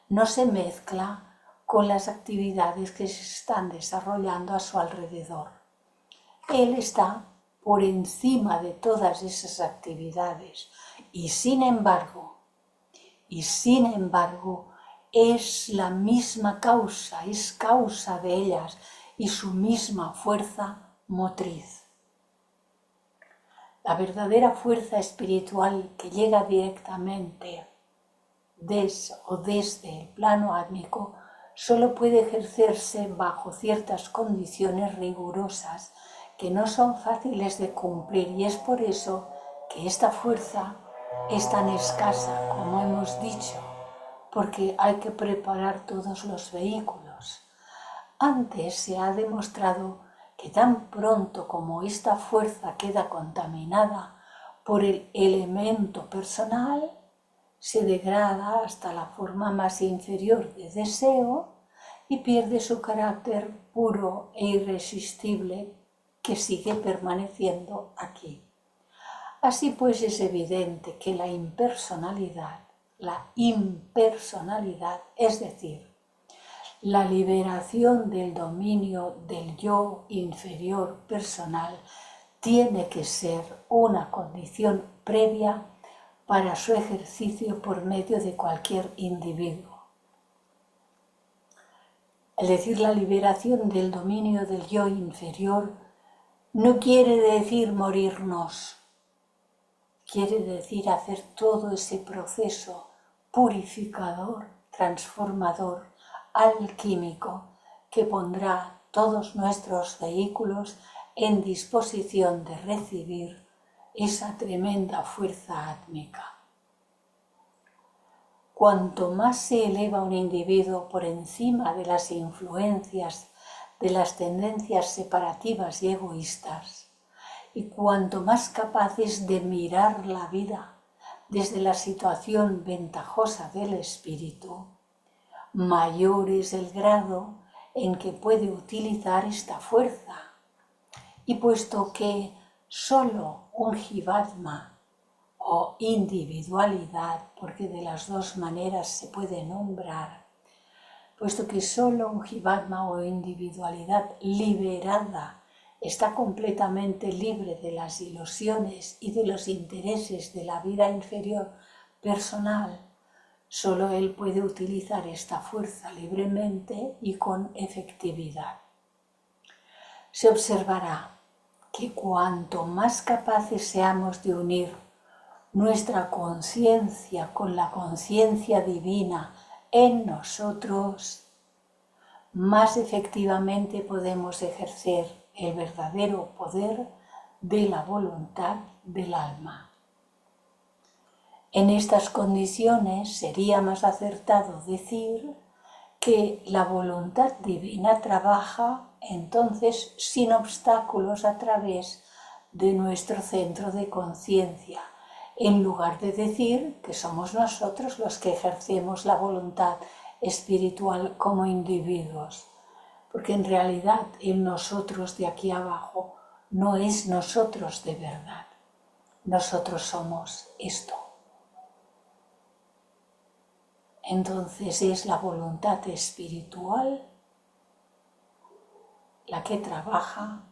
no se mezcla con las actividades que se están desarrollando a su alrededor. Él está por encima de todas esas actividades y sin embargo, es la misma causa, es causa de ellas y su misma fuerza motriz. La verdadera fuerza espiritual que llega directamente desde el plano átmico solo puede ejercerse bajo ciertas condiciones rigurosas que no son fáciles de cumplir, y es por eso que esta fuerza es tan escasa, como hemos dicho, porque hay que preparar todos los vehículos. Antes se ha demostrado que tan pronto como esta fuerza queda contaminada por el elemento personal, se degrada hasta la forma más inferior de deseo y pierde su carácter puro e irresistible que sigue permaneciendo aquí. Así pues es evidente que la impersonalidad, es decir, la liberación del dominio del yo inferior personal, tiene que ser una condición previa para su ejercicio por medio de cualquier individuo. Es decir, la liberación del dominio del yo inferior no quiere decir morirnos, quiere decir hacer todo ese proceso purificador, transformador, alquímico, que pondrá todos nuestros vehículos en disposición de recibir esa tremenda fuerza átmica. Cuanto más se eleva un individuo por encima de las influencias de las tendencias separativas y egoístas, y cuanto más capaz es de mirar la vida desde la situación ventajosa del espíritu, mayor es el grado en que puede utilizar esta fuerza. Y puesto que solo un jivatma o individualidad, porque de las dos maneras se puede nombrar, puesto que solo un jivatma o individualidad liberada está completamente libre de las ilusiones y de los intereses de la vida inferior personal, solo él puede utilizar esta fuerza libremente y con efectividad. Se observará que cuanto más capaces seamos de unir nuestra conciencia con la conciencia divina en nosotros, más efectivamente podemos ejercer el verdadero poder de la voluntad del alma. En estas condiciones sería más acertado decir que la voluntad divina trabaja entonces sin obstáculos a través de nuestro centro de conciencia, en lugar de decir que somos nosotros los que ejercemos la voluntad espiritual como individuos, porque en realidad el nosotros de aquí abajo no es nosotros de verdad, nosotros somos esto. Entonces es la voluntad espiritual la que trabaja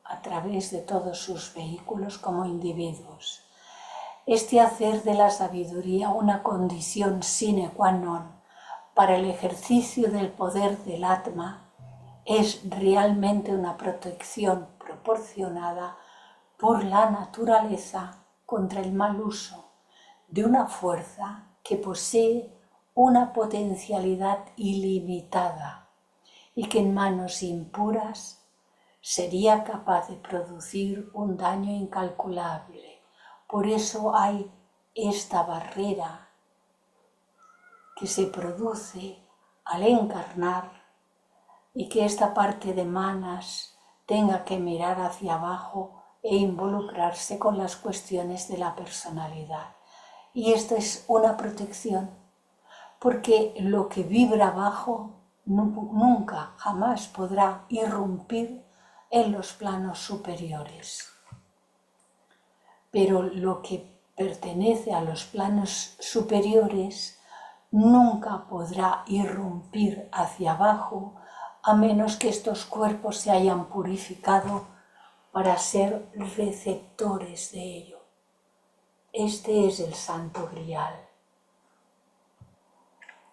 a través de todos sus vehículos como individuos. Este hacer de la sabiduría una condición sine qua non para el ejercicio del poder del Atma es realmente una protección proporcionada por la naturaleza contra el mal uso de una fuerza que posee una potencialidad ilimitada y que en manos impuras sería capaz de producir un daño incalculable. Por eso hay esta barrera que se produce al encarnar y que esta parte de manas tenga que mirar hacia abajo e involucrarse con las cuestiones de la personalidad. Y esto es una protección, porque lo que vibra abajo nunca, jamás podrá irrumpir en los planos superiores. Pero lo que pertenece a los planos superiores nunca podrá irrumpir hacia abajo a menos que estos cuerpos se hayan purificado para ser receptores de ello. Este es el Santo Grial.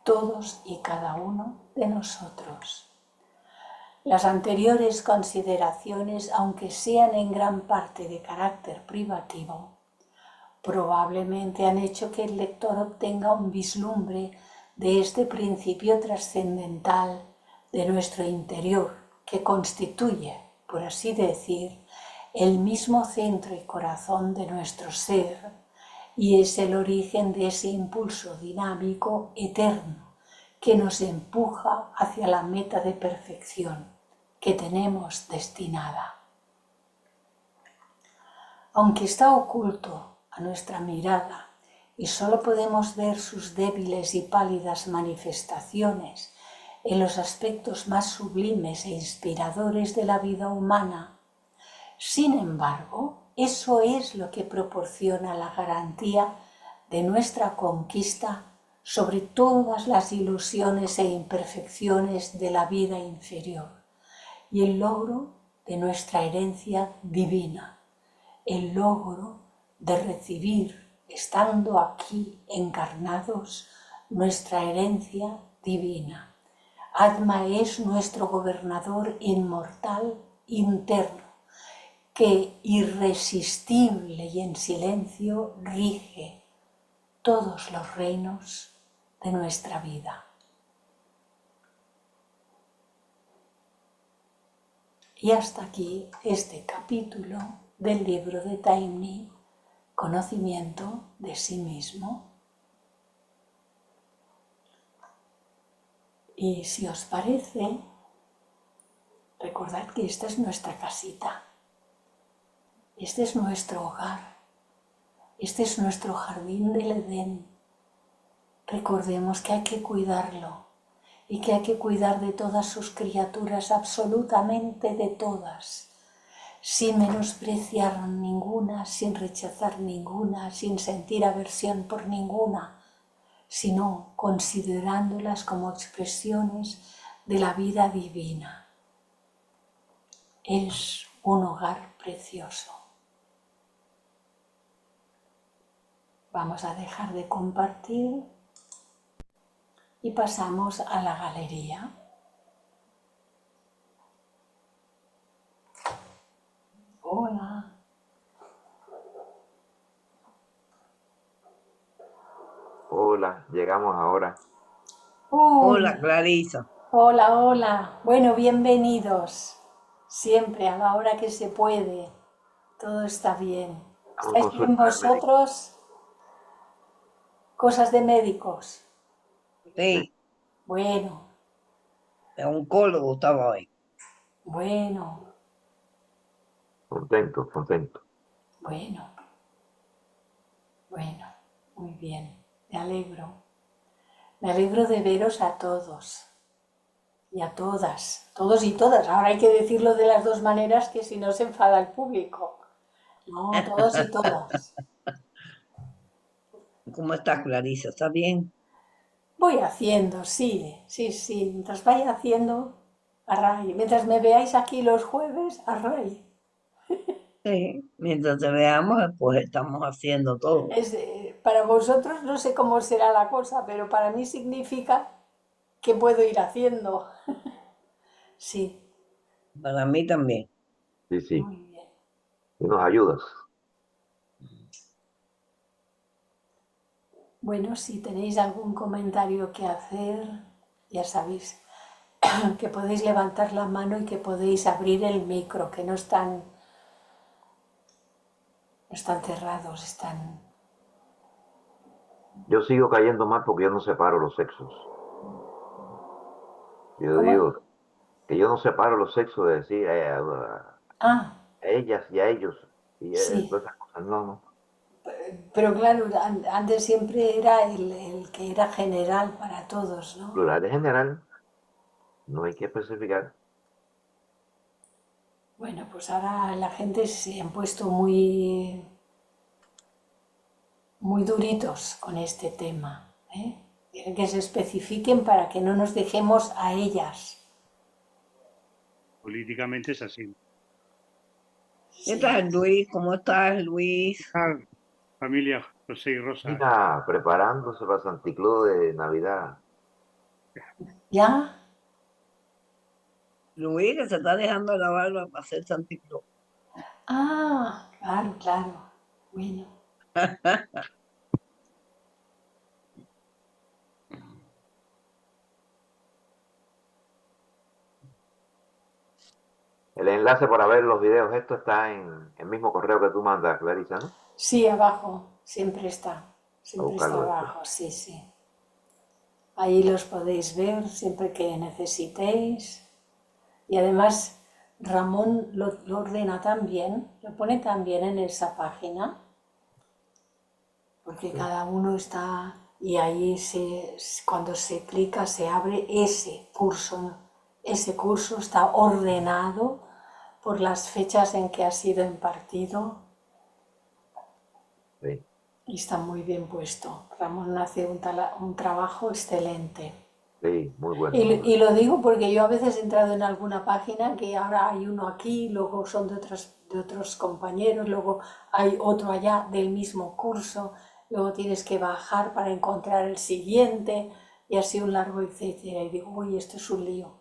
Todos y cada uno de nosotros. Las anteriores consideraciones, aunque sean en gran parte de carácter privativo, probablemente han hecho que el lector obtenga un vislumbre de este principio trascendental de nuestro interior, que constituye, por así decir, el mismo centro y corazón de nuestro ser, y es el origen de ese impulso dinámico eterno que nos empuja hacia la meta de perfección que tenemos destinada. Aunque está oculto a nuestra mirada y solo podemos ver sus débiles y pálidas manifestaciones en los aspectos más sublimes e inspiradores de la vida humana, sin embargo, eso es lo que proporciona la garantía de nuestra conquista sobre todas las ilusiones e imperfecciones de la vida inferior y el logro de nuestra herencia divina, el logro de recibir, estando aquí encarnados, nuestra herencia divina. Atma es nuestro gobernador inmortal interno, que irresistible y en silencio rige todos los reinos de nuestra vida. Y hasta aquí este capítulo del libro de Taimni, Conocimiento de sí mismo. Y si os parece, recordad que esta es nuestra casita. Este es nuestro hogar, este es nuestro jardín del Edén. Recordemos que hay que cuidarlo y que hay que cuidar de todas sus criaturas, absolutamente de todas, sin menospreciar ninguna, sin rechazar ninguna, sin sentir aversión por ninguna, sino considerándolas como expresiones de la vida divina. Es un hogar precioso. Vamos a dejar de compartir y pasamos a la galería. hola, llegamos ahora. Uy, Hola, Clarisa. hola, hola. Bueno, bienvenidos. Siempre a la hora que se puede. Todo está bien. Estamos en ¿Estáis bien consulta del médico. vosotros? Cosas de médicos. Sí, Sí, Bueno, de oncólogo estaba hoy. bueno, contento, contento. bueno, bueno. Muy bien. Me alegro. Me alegro de veros a todos y a todas. Todos y todas. Ahora hay que decirlo de las dos maneras que si no se enfada el público. No, todos y todas. ¿Cómo estás, Clarisa? ¿Estás bien? Voy haciendo, sí, sí, sí. Mientras vaya haciendo, array. Mientras me veáis aquí los jueves, array. Sí, mientras te veamos, pues estamos haciendo todo. Para vosotros no sé cómo será la cosa, pero para mí significa que puedo ir haciendo. Sí, Para mí también. Sí, sí, muy bien. y nos ayudas. Bueno, si tenéis algún comentario que hacer, ya sabéis que podéis levantar la mano y que podéis abrir el micro, que no están cerrados, están... Yo sigo cayendo mal porque yo no separo los sexos. Yo ¿Cómo? digo que yo no separo los sexos de decir a Ah, ellas y a ellos y sí. todas esas cosas. No, no. Pero claro, antes siempre era el que era general para todos, ¿no? Plural en general, no hay que especificar. Bueno, pues ahora la gente se han puesto muy, muy duritos con este tema, ¿eh? Quieren que se especifiquen para que no nos dejemos a ellas. Políticamente es así. ¿Qué Sí. tal, Luis? ¿Cómo estás, ¿Qué Luis? tal, familia José y Rosa? Mira, preparándose para Santi Claus de Navidad. ¿Ya? Luis, que se está dejando la barba para hacer Santa Claus. Ah, claro, claro. Bueno. El enlace para ver los videos, esto está en el mismo correo que tú mandas, Clarisa, ¿no? Sí, abajo. A Siempre está buscarlo después. abajo, sí, sí. Ahí los podéis ver siempre que necesitéis. Y además Ramón lo ordena tan bien, lo pone tan bien en esa página, porque Sí. cada uno está y ahí cuando se clica se abre ese curso. Ese curso está ordenado por las fechas en que ha sido impartido Sí, y está muy bien puesto. Ramón hace un trabajo excelente. sí, muy bueno, Y, muy y bueno. lo digo porque yo a veces he entrado en alguna página que ahora hay uno aquí, luego son de otros compañeros, luego hay otro allá del mismo curso, luego tienes que bajar para encontrar el siguiente y así un largo etcétera. Y digo, uy, esto es un lío.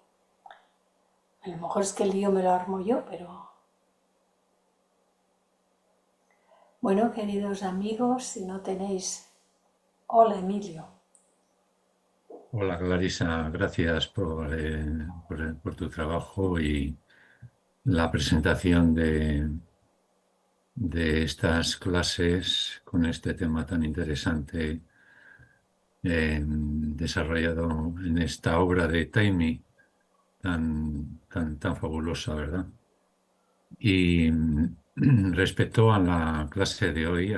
A lo mejor es que el lío me lo armo yo, pero... Bueno, queridos amigos, si no tenéis... Hola, Emilio. Hola Clarisa, gracias por tu trabajo y la presentación de estas clases con este tema tan interesante desarrollado en esta obra de Taimi tan fabulosa, ¿verdad? Y respecto a la clase de hoy,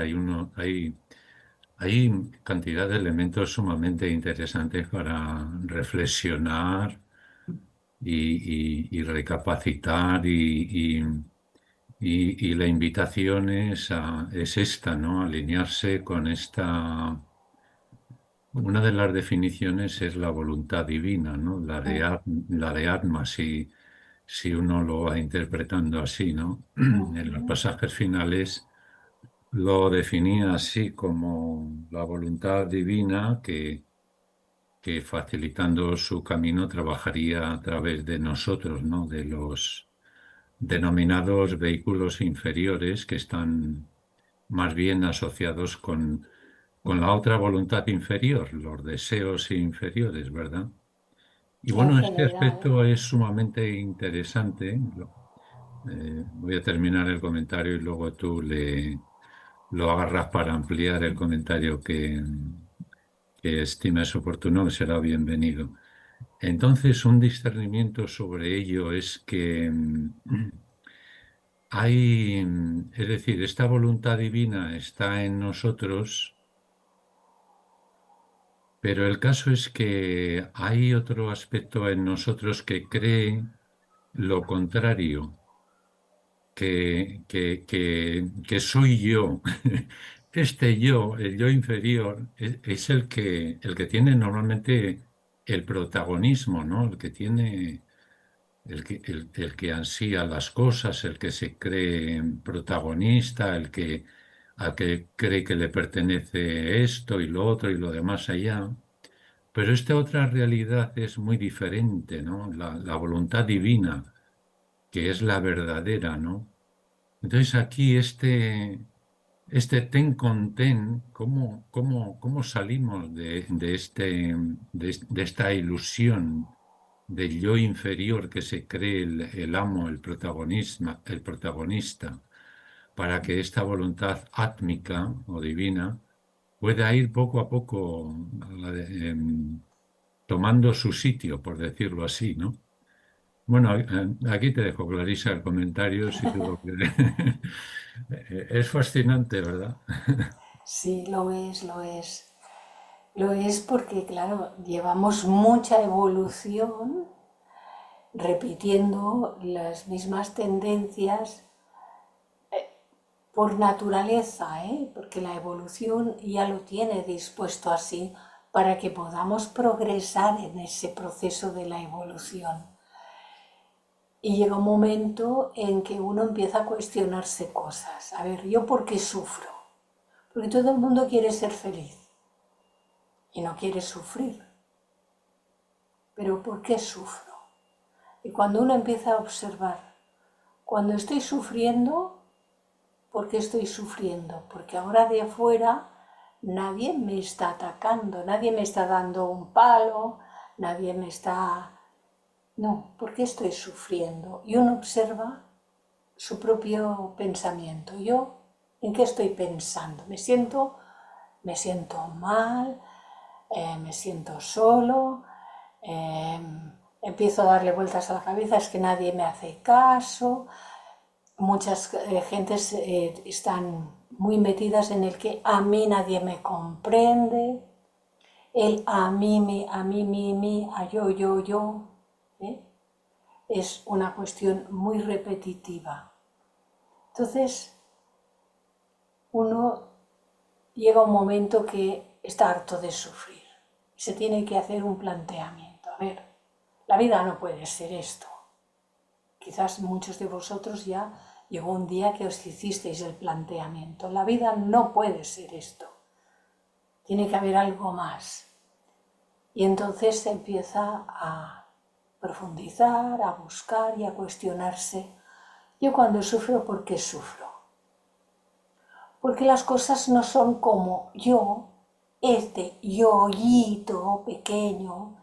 hay cantidad de elementos sumamente interesantes para reflexionar y recapacitar y la invitación es esta, ¿no? Alinearse con esta. Una de las definiciones es la voluntad divina, ¿no? La de Atma, si uno lo va interpretando así, ¿no? En los pasajes finales lo definía así como la voluntad divina que facilitando su camino trabajaría a través de nosotros, ¿no? De los denominados vehículos inferiores que están más bien asociados con la otra voluntad inferior, los deseos inferiores, ¿verdad? Y En bueno, este general. aspecto es sumamente interesante. Voy a terminar el comentario y luego tú lo agarras para ampliar el comentario que estimes oportuno, que será bienvenido. Entonces, un discernimiento sobre ello es que es decir, esta voluntad divina está en nosotros, pero el caso es que hay otro aspecto en nosotros que cree lo contrario, que soy yo. Este yo, el yo inferior, es el que tiene normalmente el protagonismo, ¿no? El que tiene, el que ansía las cosas, el que se cree protagonista, al que cree que le pertenece esto y lo otro y lo demás allá. Pero esta otra realidad es muy diferente, ¿no? La voluntad divina, que es la verdadera, ¿no? Entonces aquí este ten con ten, ¿cómo salimos de esta ilusión del yo inferior que se cree el amo, el protagonista, para que esta voluntad átmica o divina pueda ir poco a poco tomando su sitio, por decirlo así, ¿no? Bueno, aquí te dejo, Clarisa, el comentario si tú lo quieres. Es fascinante, ¿verdad? Sí, lo es, lo es. Lo es porque, claro, llevamos mucha evolución repitiendo las mismas tendencias por naturaleza, ¿eh? Porque la evolución ya lo tiene dispuesto así para que podamos progresar en ese proceso de la evolución. Y llega un momento en que uno empieza a cuestionarse cosas. A ver, ¿yo por qué sufro? Porque todo el mundo quiere ser feliz y no quiere sufrir. Pero ¿por qué sufro? Y cuando uno empieza a observar, cuando estoy sufriendo, ¿por qué estoy sufriendo? Porque ahora de afuera nadie me está atacando, nadie me está dando un palo, nadie me está... No, ¿por qué estoy sufriendo? Y uno observa su propio pensamiento. ¿Yo en qué estoy pensando? Me siento mal, me siento solo, empiezo a darle vueltas a la cabeza, es que nadie me hace caso. Muchas gentes están muy metidas en el que a mí nadie me comprende, el a mí, mi, a yo. ¿eh? Es una cuestión muy repetitiva. Entonces, uno llega un momento que está harto de sufrir. Se tiene que hacer un planteamiento. A ver, la vida no puede ser esto. Quizás muchos de vosotros ya llegó un día que os hicisteis el planteamiento. La vida no puede ser esto. Tiene que haber algo más. Y entonces se empieza a profundizar, a buscar y a cuestionarse. Yo cuando sufro, ¿por qué sufro? Porque las cosas no son como yo, este yoyito pequeño,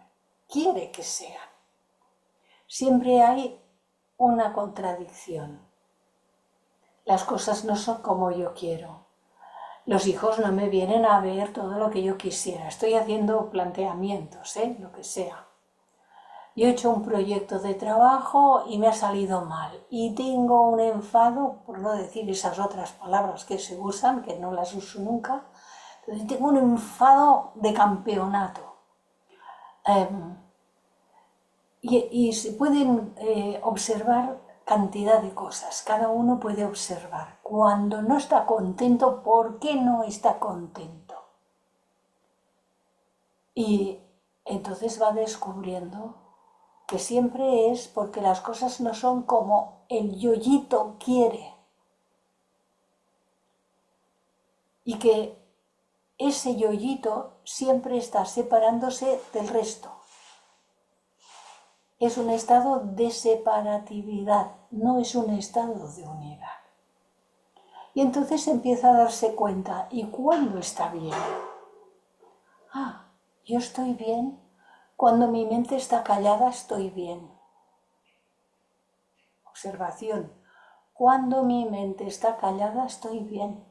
quiere que sean. Siempre hay una contradicción. Las cosas no son como yo quiero. Los hijos no me vienen a ver todo lo que yo quisiera. Estoy haciendo planteamientos, lo que sea. Yo he hecho un proyecto de trabajo y me ha salido mal. Y tengo un enfado, por no decir esas otras palabras que se usan, que no las uso nunca. Entonces tengo un enfado de campeonato. Y se pueden observar cantidad de cosas. Cada uno puede observar. Cuando no está contento, ¿por qué no está contento? Y entonces va descubriendo que siempre es porque las cosas no son como el yoyito quiere. Y que ese yoyito siempre está separándose del resto. Es un estado de separatividad, no es un estado de unidad. Y entonces empieza a darse cuenta, ¿y cuándo está bien? yo estoy bien. Cuando mi mente está callada, estoy bien. Observación. Cuando mi mente está callada, estoy bien.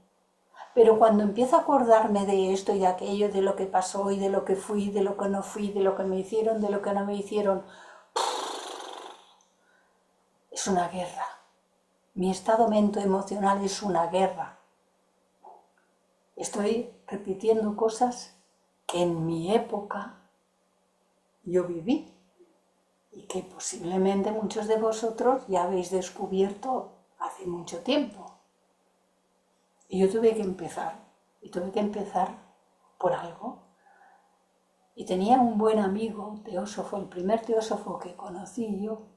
Pero cuando empiezo a acordarme de esto y de aquello, de lo que pasó y de lo que fui, de lo que no fui, de lo que me hicieron, de lo que no me hicieron, es una guerra. Mi estado mentoemocional es una guerra. Estoy repitiendo cosas que en mi época yo viví y que posiblemente muchos de vosotros ya habéis descubierto hace mucho tiempo. Y yo tuve que empezar por algo. Y tenía un buen amigo, teósofo, el primer teósofo que conocí yo,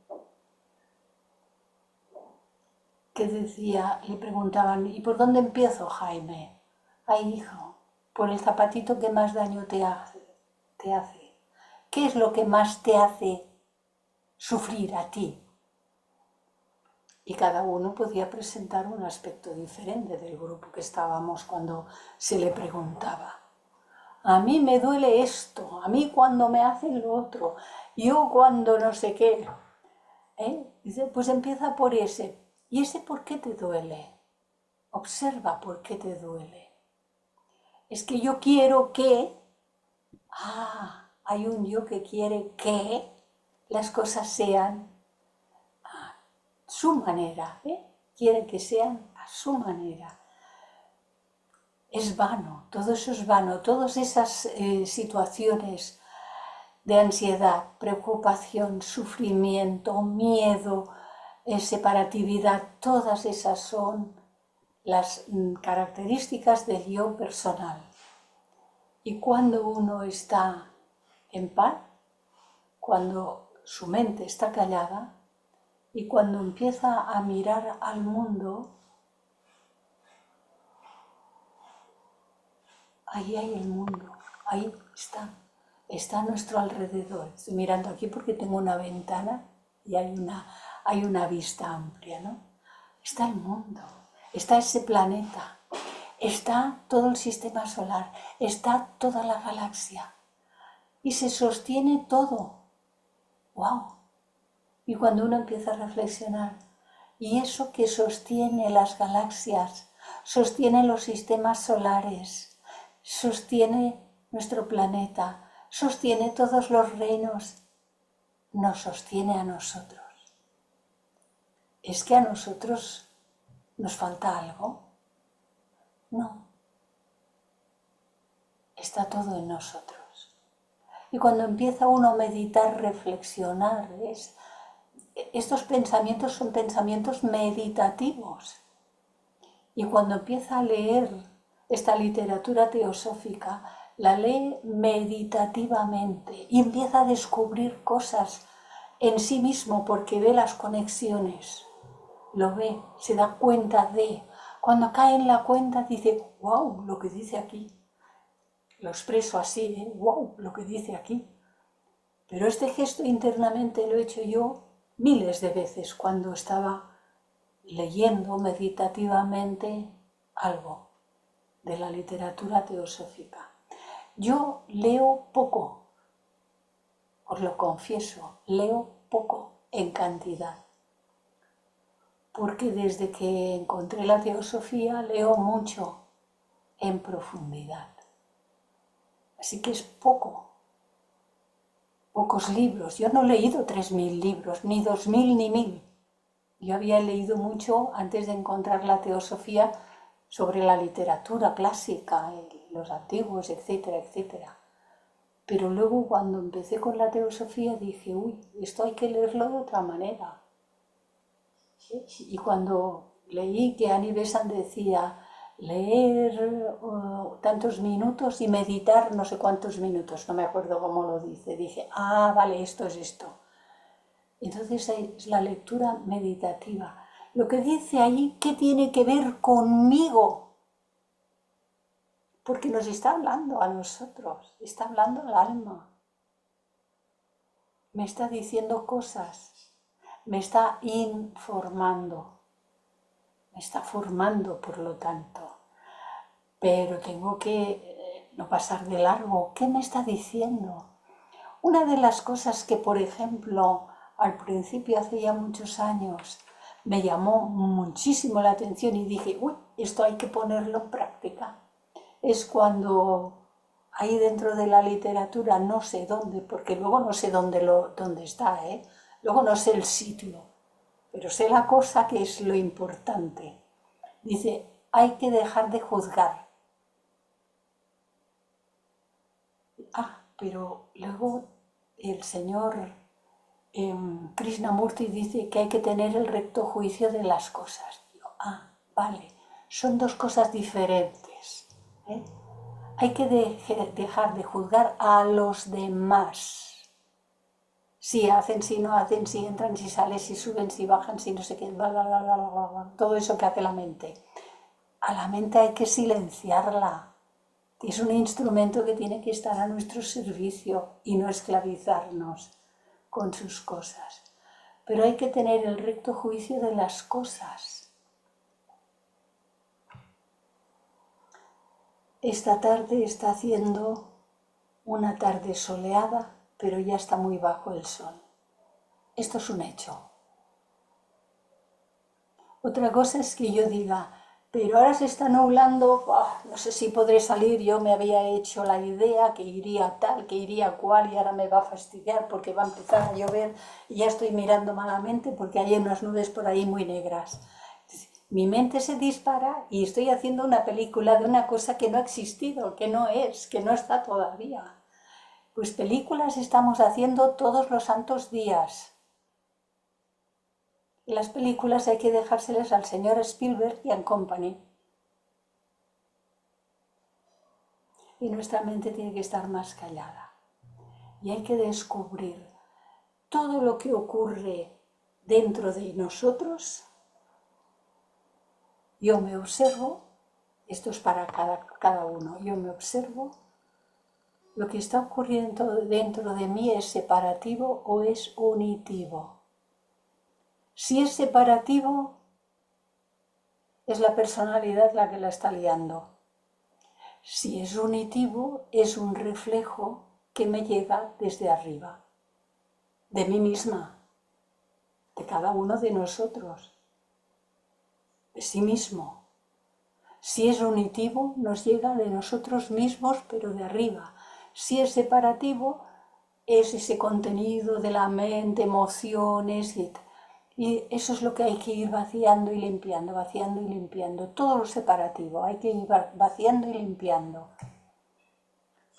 que decía, le preguntaban, ¿y por dónde empiezo, Jaime? Ay, hijo, por el zapatito que más daño te hace. ¿Qué es lo que más te hace sufrir a ti? Y cada uno podía presentar un aspecto diferente del grupo que estábamos cuando se le preguntaba. A mí me duele esto, a mí cuando me hacen lo otro, yo cuando no sé qué. Dice, pues empieza por ese. ¿Y ese por qué te duele? Observa por qué te duele. Es que yo quiero que... hay un yo que quiere que las cosas sean a su manera. Quiere que sean a su manera. Es vano, todo eso es vano. Todas esas situaciones de ansiedad, preocupación, sufrimiento, miedo, separatividad, todas esas son las características del yo personal. Y cuando uno está en paz, cuando su mente está callada y cuando empieza a mirar al mundo, ahí hay el mundo, ahí está a nuestro alrededor. Estoy mirando aquí porque tengo una ventana y hay una vista amplia, ¿no? Está el mundo, está ese planeta, está todo el sistema solar, está toda la galaxia y se sostiene todo. ¡Wow! Y cuando uno empieza a reflexionar, y eso que sostiene las galaxias, sostiene los sistemas solares, sostiene nuestro planeta, sostiene todos los reinos, nos sostiene a nosotros. ¿Es que a nosotros nos falta algo? No. Está todo en nosotros. Y cuando empieza uno a meditar, reflexionar, estos pensamientos son pensamientos meditativos. Y cuando empieza a leer esta literatura teosófica, la lee meditativamente y empieza a descubrir cosas en sí mismo porque ve las conexiones. Lo ve, se da cuenta de. Cuando cae en la cuenta dice, wow, lo que dice aquí. Lo expreso así, wow, lo que dice aquí. Pero este gesto internamente lo he hecho yo miles de veces cuando estaba leyendo meditativamente algo de la literatura teosófica. Yo leo poco, os lo confieso, leo poco en cantidad. Porque desde que encontré la teosofía leo mucho en profundidad. Así que es pocos libros. Yo no he leído 3000 libros, ni 2000 ni 1000. Yo había leído mucho antes de encontrar la teosofía sobre la literatura clásica, los antiguos, etcétera, etcétera. Pero luego cuando empecé con la teosofía dije, uy, esto hay que leerlo de otra manera. Y cuando leí que Annie Besant decía leer tantos minutos y meditar no sé cuántos minutos, no me acuerdo cómo lo dice, dije, vale, esto es esto. Entonces es la lectura meditativa. Lo que dice ahí, ¿qué tiene que ver conmigo? Porque nos está hablando a nosotros, está hablando al alma. Me está diciendo cosas, me está informando, me está formando, por lo tanto. Pero tengo que no pasar de largo. ¿Qué me está diciendo? Una de las cosas que, por ejemplo, al principio, hace ya muchos años, me llamó muchísimo la atención y dije, uy, esto hay que ponerlo en práctica. Es cuando ahí dentro de la literatura, no sé dónde, porque luego no sé dónde está, ¿eh? Luego no sé el sitio, pero sé la cosa que es lo importante. Dice, hay que dejar de juzgar. Pero luego el señor Krishnamurti dice que hay que tener el recto juicio de las cosas. Digo, vale, son dos cosas diferentes, ¿eh? Hay que dejar de juzgar a los demás. Si hacen, si no hacen, si entran, si salen, si suben, si bajan, si no sé qué, bla, bla, bla, bla, bla, bla, todo eso que hace la mente. A la mente hay que silenciarla. Es un instrumento que tiene que estar a nuestro servicio y no esclavizarnos con sus cosas. Pero hay que tener el recto juicio de las cosas. Esta tarde está haciendo una tarde soleada, pero ya está muy bajo el sol. Esto es un hecho. Otra cosa es que yo diga, pero ahora se está nublando, no sé si podré salir, yo me había hecho la idea que iría tal, que iría cual, y ahora me va a fastidiar porque va a empezar a llover y ya estoy mirando malamente porque hay unas nubes por ahí muy negras. Mi mente se dispara y estoy haciendo una película de una cosa que no ha existido, que no es, que no está todavía. Pues películas estamos haciendo todos los santos días. Y las películas hay que dejárselas al señor Spielberg y a Company. Y nuestra mente tiene que estar más callada. Y hay que descubrir todo lo que ocurre dentro de nosotros. Yo me observo, esto es para cada uno, yo me observo, lo que está ocurriendo dentro de mí es separativo o es unitivo. Si es separativo, es la personalidad la que la está liando. Si es unitivo, es un reflejo que me llega desde arriba, de mí misma, de cada uno de nosotros, de sí mismo. Si es unitivo, nos llega de nosotros mismos, pero de arriba. Si es separativo, es ese contenido de la mente, emociones y eso es lo que hay que ir vaciando y limpiando, vaciando y limpiando. Todo lo separativo hay que ir vaciando y limpiando.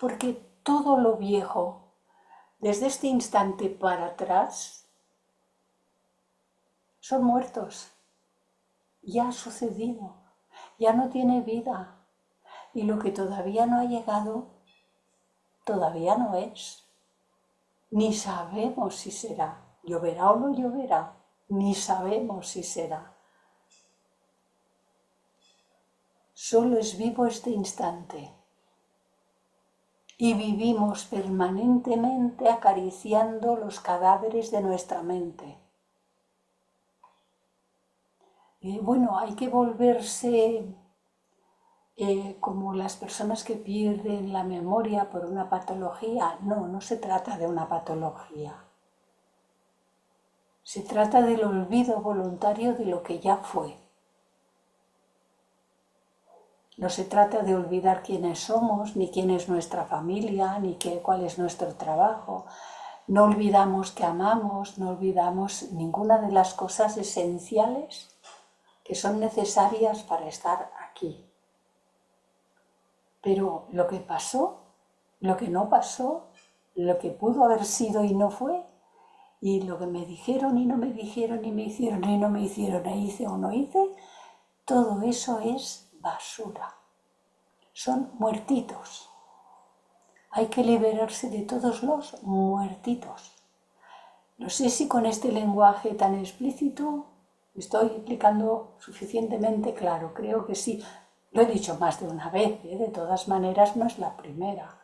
Porque todo lo viejo, desde este instante para atrás, son muertos. Ya ha sucedido, ya no tiene vida. Y lo que todavía no ha llegado, todavía no es. Ni sabemos si será. ¿Lloverá o no lloverá? Ni sabemos si será. Solo es vivo este instante. Y vivimos permanentemente acariciando los cadáveres de nuestra mente. Y bueno, hay que volverse como las personas que pierden la memoria por una patología. No, no se trata de una patología. Se trata del olvido voluntario de lo que ya fue. No se trata de olvidar quiénes somos, ni quién es nuestra familia, ni cuál es nuestro trabajo. No olvidamos que amamos, no olvidamos ninguna de las cosas esenciales que son necesarias para estar aquí. Pero lo que pasó, lo que no pasó, lo que pudo haber sido y no fue, y lo que me dijeron y no me dijeron, y me hicieron y no me hicieron, e hice o no hice, todo eso es basura. Son muertitos. Hay que liberarse de todos los muertitos. No sé si con este lenguaje tan explícito estoy explicando suficientemente claro. Creo que sí. Lo he dicho más de una vez, de todas maneras no es la primera.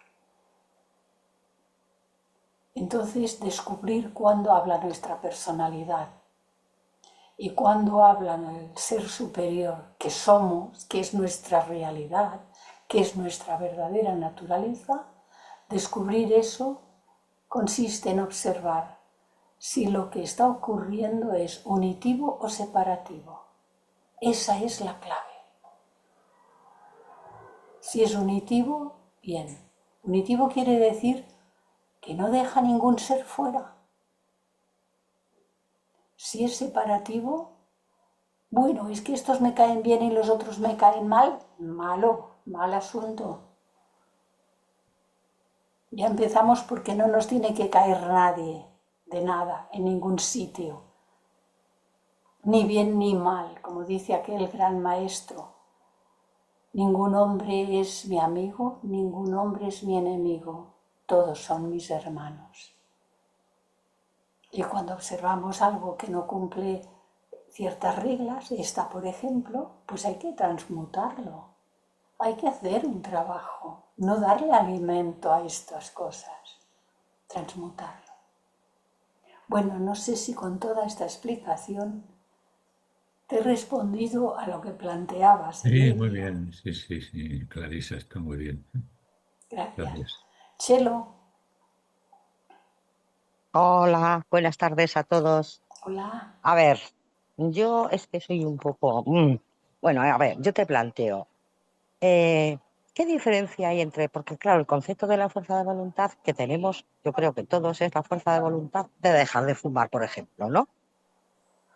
Entonces, descubrir cuándo habla nuestra personalidad y cuándo habla el ser superior que somos, que es nuestra realidad, que es nuestra verdadera naturaleza, descubrir eso consiste en observar si lo que está ocurriendo es unitivo o separativo. Esa es la clave. Si es unitivo, bien. Unitivo quiere decir que no deja ningún ser fuera. Si es separativo, bueno, es que estos me caen bien y los otros me caen mal. Malo, mal asunto. Ya empezamos porque no nos tiene que caer nadie de nada, en ningún sitio. Ni bien ni mal, como dice aquel gran maestro. Ningún hombre es mi amigo, ningún hombre es mi enemigo. Todos son mis hermanos. Y cuando observamos algo que no cumple ciertas reglas, esta por ejemplo, pues hay que transmutarlo. Hay que hacer un trabajo, no darle alimento a estas cosas, transmutarlo. Bueno, no sé si con toda esta explicación te he respondido a lo que planteabas, Sí, muy Emilio. bien. Sí, sí, sí. Clarisa, está muy bien. Gracias. Gracias. Chelo, Hola, buenas tardes a todos. hola. A ver, yo es que soy un poco... Bueno, a ver, yo te planteo, ¿qué diferencia hay entre... Porque claro, el concepto de la fuerza de voluntad que tenemos, yo creo que todos es la fuerza de voluntad de dejar de fumar, por ejemplo, ¿no?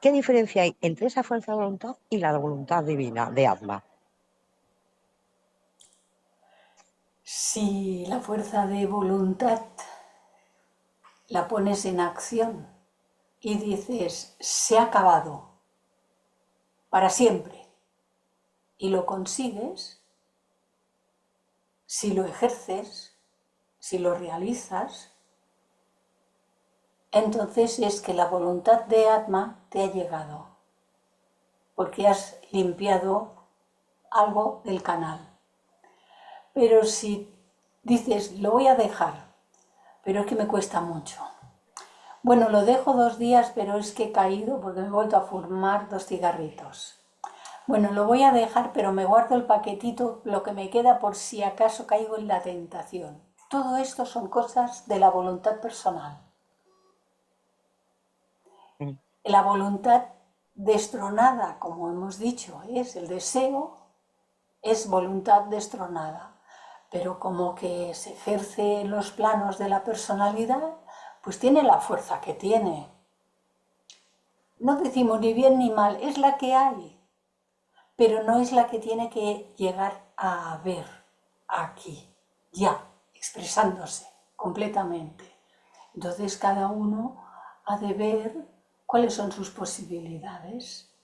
¿Qué diferencia hay entre esa fuerza de voluntad y la voluntad divina de Atma? Si la fuerza de voluntad la pones en acción y dices, se ha acabado para siempre, y lo consigues, si lo ejerces, si lo realizas, entonces es que la voluntad de Atma te ha llegado, porque has limpiado algo del canal. Pero si dices, lo voy a dejar, pero es que me cuesta mucho. Bueno, lo dejo 2 días, pero es que he caído porque me he vuelto a fumar 2 cigarritos. Bueno, lo voy a dejar, pero me guardo el paquetito, lo que me queda por si acaso caigo en la tentación. Todo esto son cosas de la voluntad personal. Mm. La voluntad destronada, como hemos dicho, es el deseo, es voluntad destronada. Pero como que se ejerce en los planos de la personalidad, pues tiene la fuerza que tiene. No decimos ni bien ni mal, es la que hay, pero no es la que tiene que llegar a haber aquí, ya, expresándose completamente. Entonces cada uno ha de ver cuáles son sus posibilidades.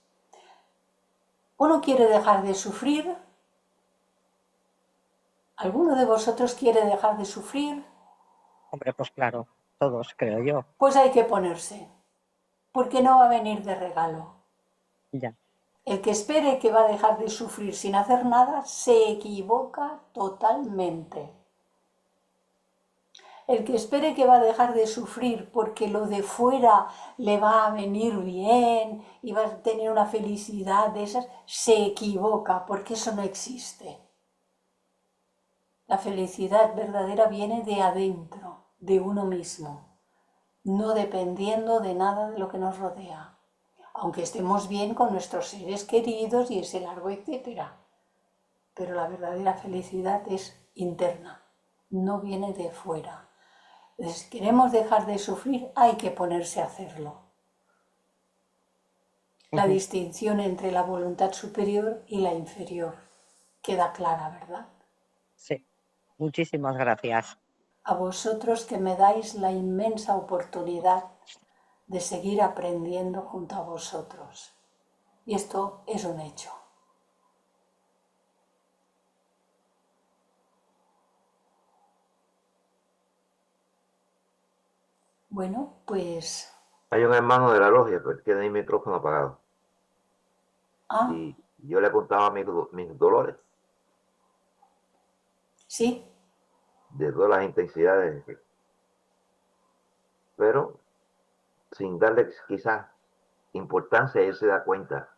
Uno quiere dejar de sufrir. ¿Alguno de vosotros quiere dejar de sufrir? Hombre, pues claro, todos, creo yo. Pues hay que ponerse, porque no va a venir de regalo. Ya. El que espere que va a dejar de sufrir sin hacer nada se equivoca totalmente. El que espere que va a dejar de sufrir porque lo de fuera le va a venir bien y va a tener una felicidad de esas, se equivoca porque eso no existe. La felicidad verdadera viene de adentro, de uno mismo, no dependiendo de nada de lo que nos rodea, aunque estemos bien con nuestros seres queridos y ese largo etcétera. Pero la verdadera felicidad es interna, no viene de fuera. Entonces, si queremos dejar de sufrir, hay que ponerse a hacerlo. La distinción entre la voluntad superior y la inferior queda clara, ¿verdad? Sí, muchísimas gracias. A vosotros que me dais la inmensa oportunidad de seguir aprendiendo junto a vosotros. Y esto es un hecho. Bueno, pues... Hay un hermano de la logia, pero él tiene el micrófono apagado. Ah, Y yo le contaba mis dolores, sí, de todas las intensidades, pero sin darle quizás importancia, él se da cuenta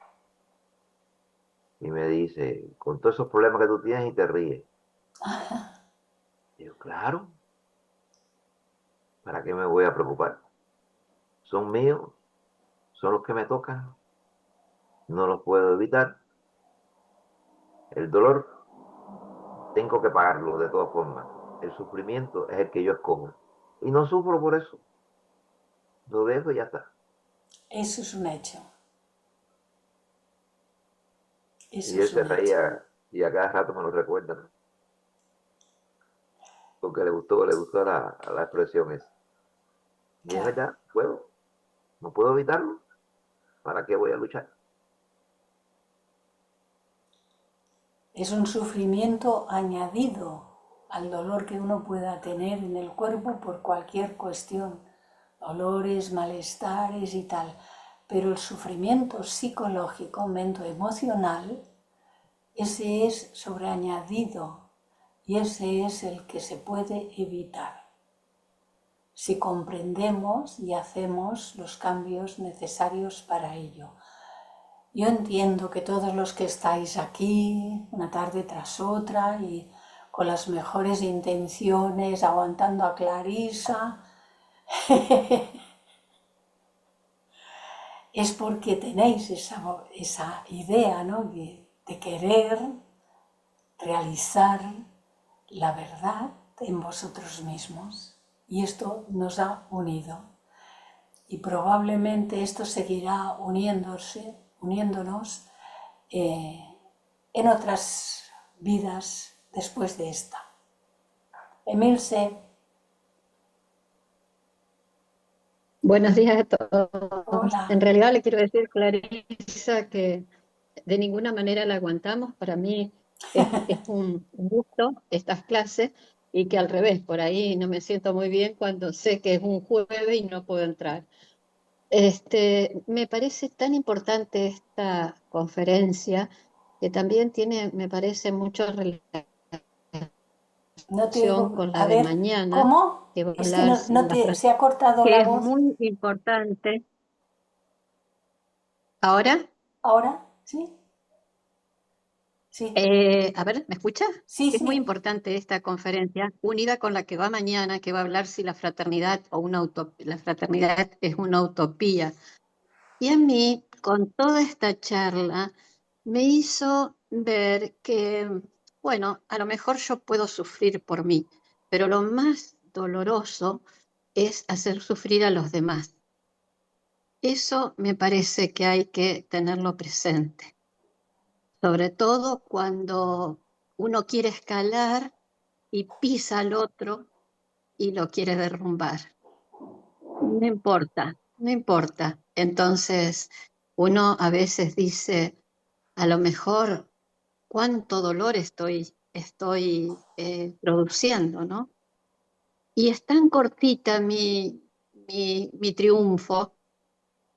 y me dice, con todos esos problemas que tú tienes y te ríes. Digo, claro, ¿para qué me voy a preocupar? Son míos, son los que me tocan, no los puedo evitar. El dolor tengo que pagarlo de todas formas. El sufrimiento es el que yo escojo. Y no sufro por eso. Lo dejo y ya está. Eso es un hecho. Eso Y él es se un hecho. reía y a cada rato me lo recuerda, ¿no? Porque le gustó la expresión esa. Y es Claro. verdad, no puedo evitarlo. ¿Para qué voy a luchar? Es un sufrimiento añadido al dolor que uno pueda tener en el cuerpo por cualquier cuestión, dolores, malestares y tal. Pero el sufrimiento psicológico, emocional, ese es sobreañadido y ese es el que se puede evitar si comprendemos y hacemos los cambios necesarios para ello. Yo entiendo que todos los que estáis aquí, una tarde tras otra, y con las mejores intenciones, aguantando a Clarisa, es porque tenéis esa idea, ¿no?, de querer realizar la verdad en vosotros mismos. Y esto nos ha unido. Y probablemente esto seguirá uniéndonos en otras vidas después de esta. Emilce. Buenos días a todos. Hola. En realidad le quiero decir, Clarisa, que de ninguna manera la aguantamos. Para mí es un gusto estas clases y que al revés, por ahí no me siento muy bien cuando sé que es un jueves y no puedo entrar. Me parece tan importante esta conferencia que también tiene, me parece, mucho relación No te oigo. con la A de ver, mañana, ¿cómo? que va a Es que hablar se ha cortado que la es voz. muy importante. ¿Ahora? ¿Ahora? ¿Sí? Sí. A ver, ¿me escucha? Sí, Es muy sí. importante esta conferencia, unida con la que va mañana, que va a hablar si la fraternidad la fraternidad es una utopía. Y a mí, con toda esta charla, me hizo ver que, bueno, a lo mejor yo puedo sufrir por mí, pero lo más doloroso es hacer sufrir a los demás. Eso me parece que hay que tenerlo presente, sobre todo cuando uno quiere escalar y pisa al otro y lo quiere derrumbar. No importa, no importa. Entonces, uno a veces dice, a lo mejor, cuánto dolor estoy produciendo, ¿no? Y es tan cortita mi triunfo,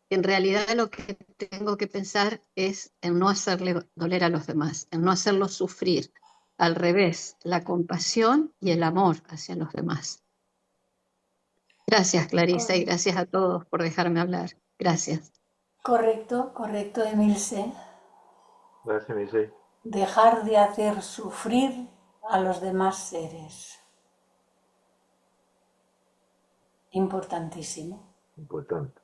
que en realidad lo que tengo que pensar es en no hacerle doler a los demás, en no hacerlos sufrir. Al revés, la compasión y el amor hacia los demás. Gracias, Clarisa, y gracias a todos por dejarme hablar. Gracias. Correcto, correcto, Emilce. Gracias, mi sí. Dejar de hacer sufrir a los demás seres. Importantísimo. Importante.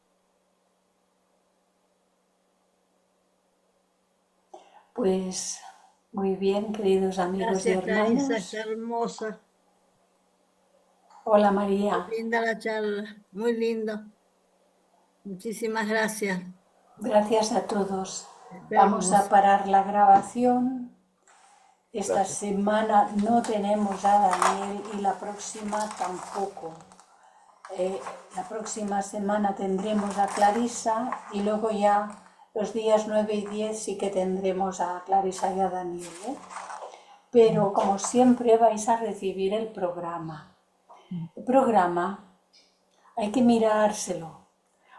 Pues muy bien, queridos amigos y Gracias, Clarisa, hermanos. qué hermosa. Hola, María. Qué linda la charla, muy lindo. Muchísimas gracias. Gracias a todos. Qué Vamos a hermoso. parar la grabación. Esta Gracias. semana no tenemos a Daniel y la próxima tampoco. La próxima semana tendremos a Clarisa y luego ya los días 9 y 10 sí que tendremos a Clarisa y a Daniel, ¿eh? Pero como siempre vais a recibir el programa. El programa hay que mirárselo,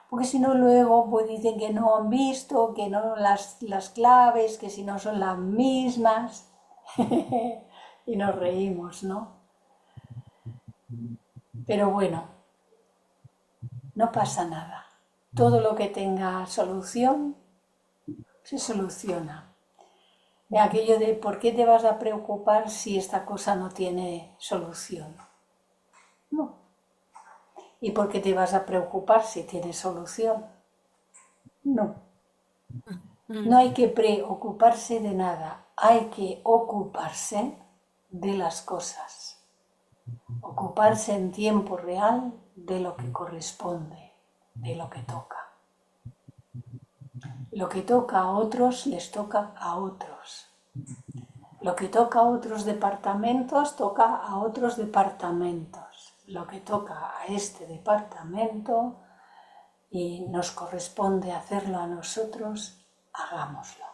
porque si no luego pues dicen que no han visto, que no las claves, que si no son las mismas y nos reímos, ¿no? Pero bueno, no pasa nada. Todo lo que tenga solución se soluciona. Aquello de ¿por qué te vas a preocupar si esta cosa no tiene solución? No. ¿Y por qué te vas a preocupar si tiene solución? No. No hay que preocuparse de nada, hay que ocuparse de las cosas. Ocuparse en tiempo real de lo que corresponde, de lo que toca. Lo que toca a otros les toca a otros. Lo que toca a otros departamentos toca a otros departamentos. Lo que toca a este departamento y nos corresponde hacerlo a nosotros, hagámoslo.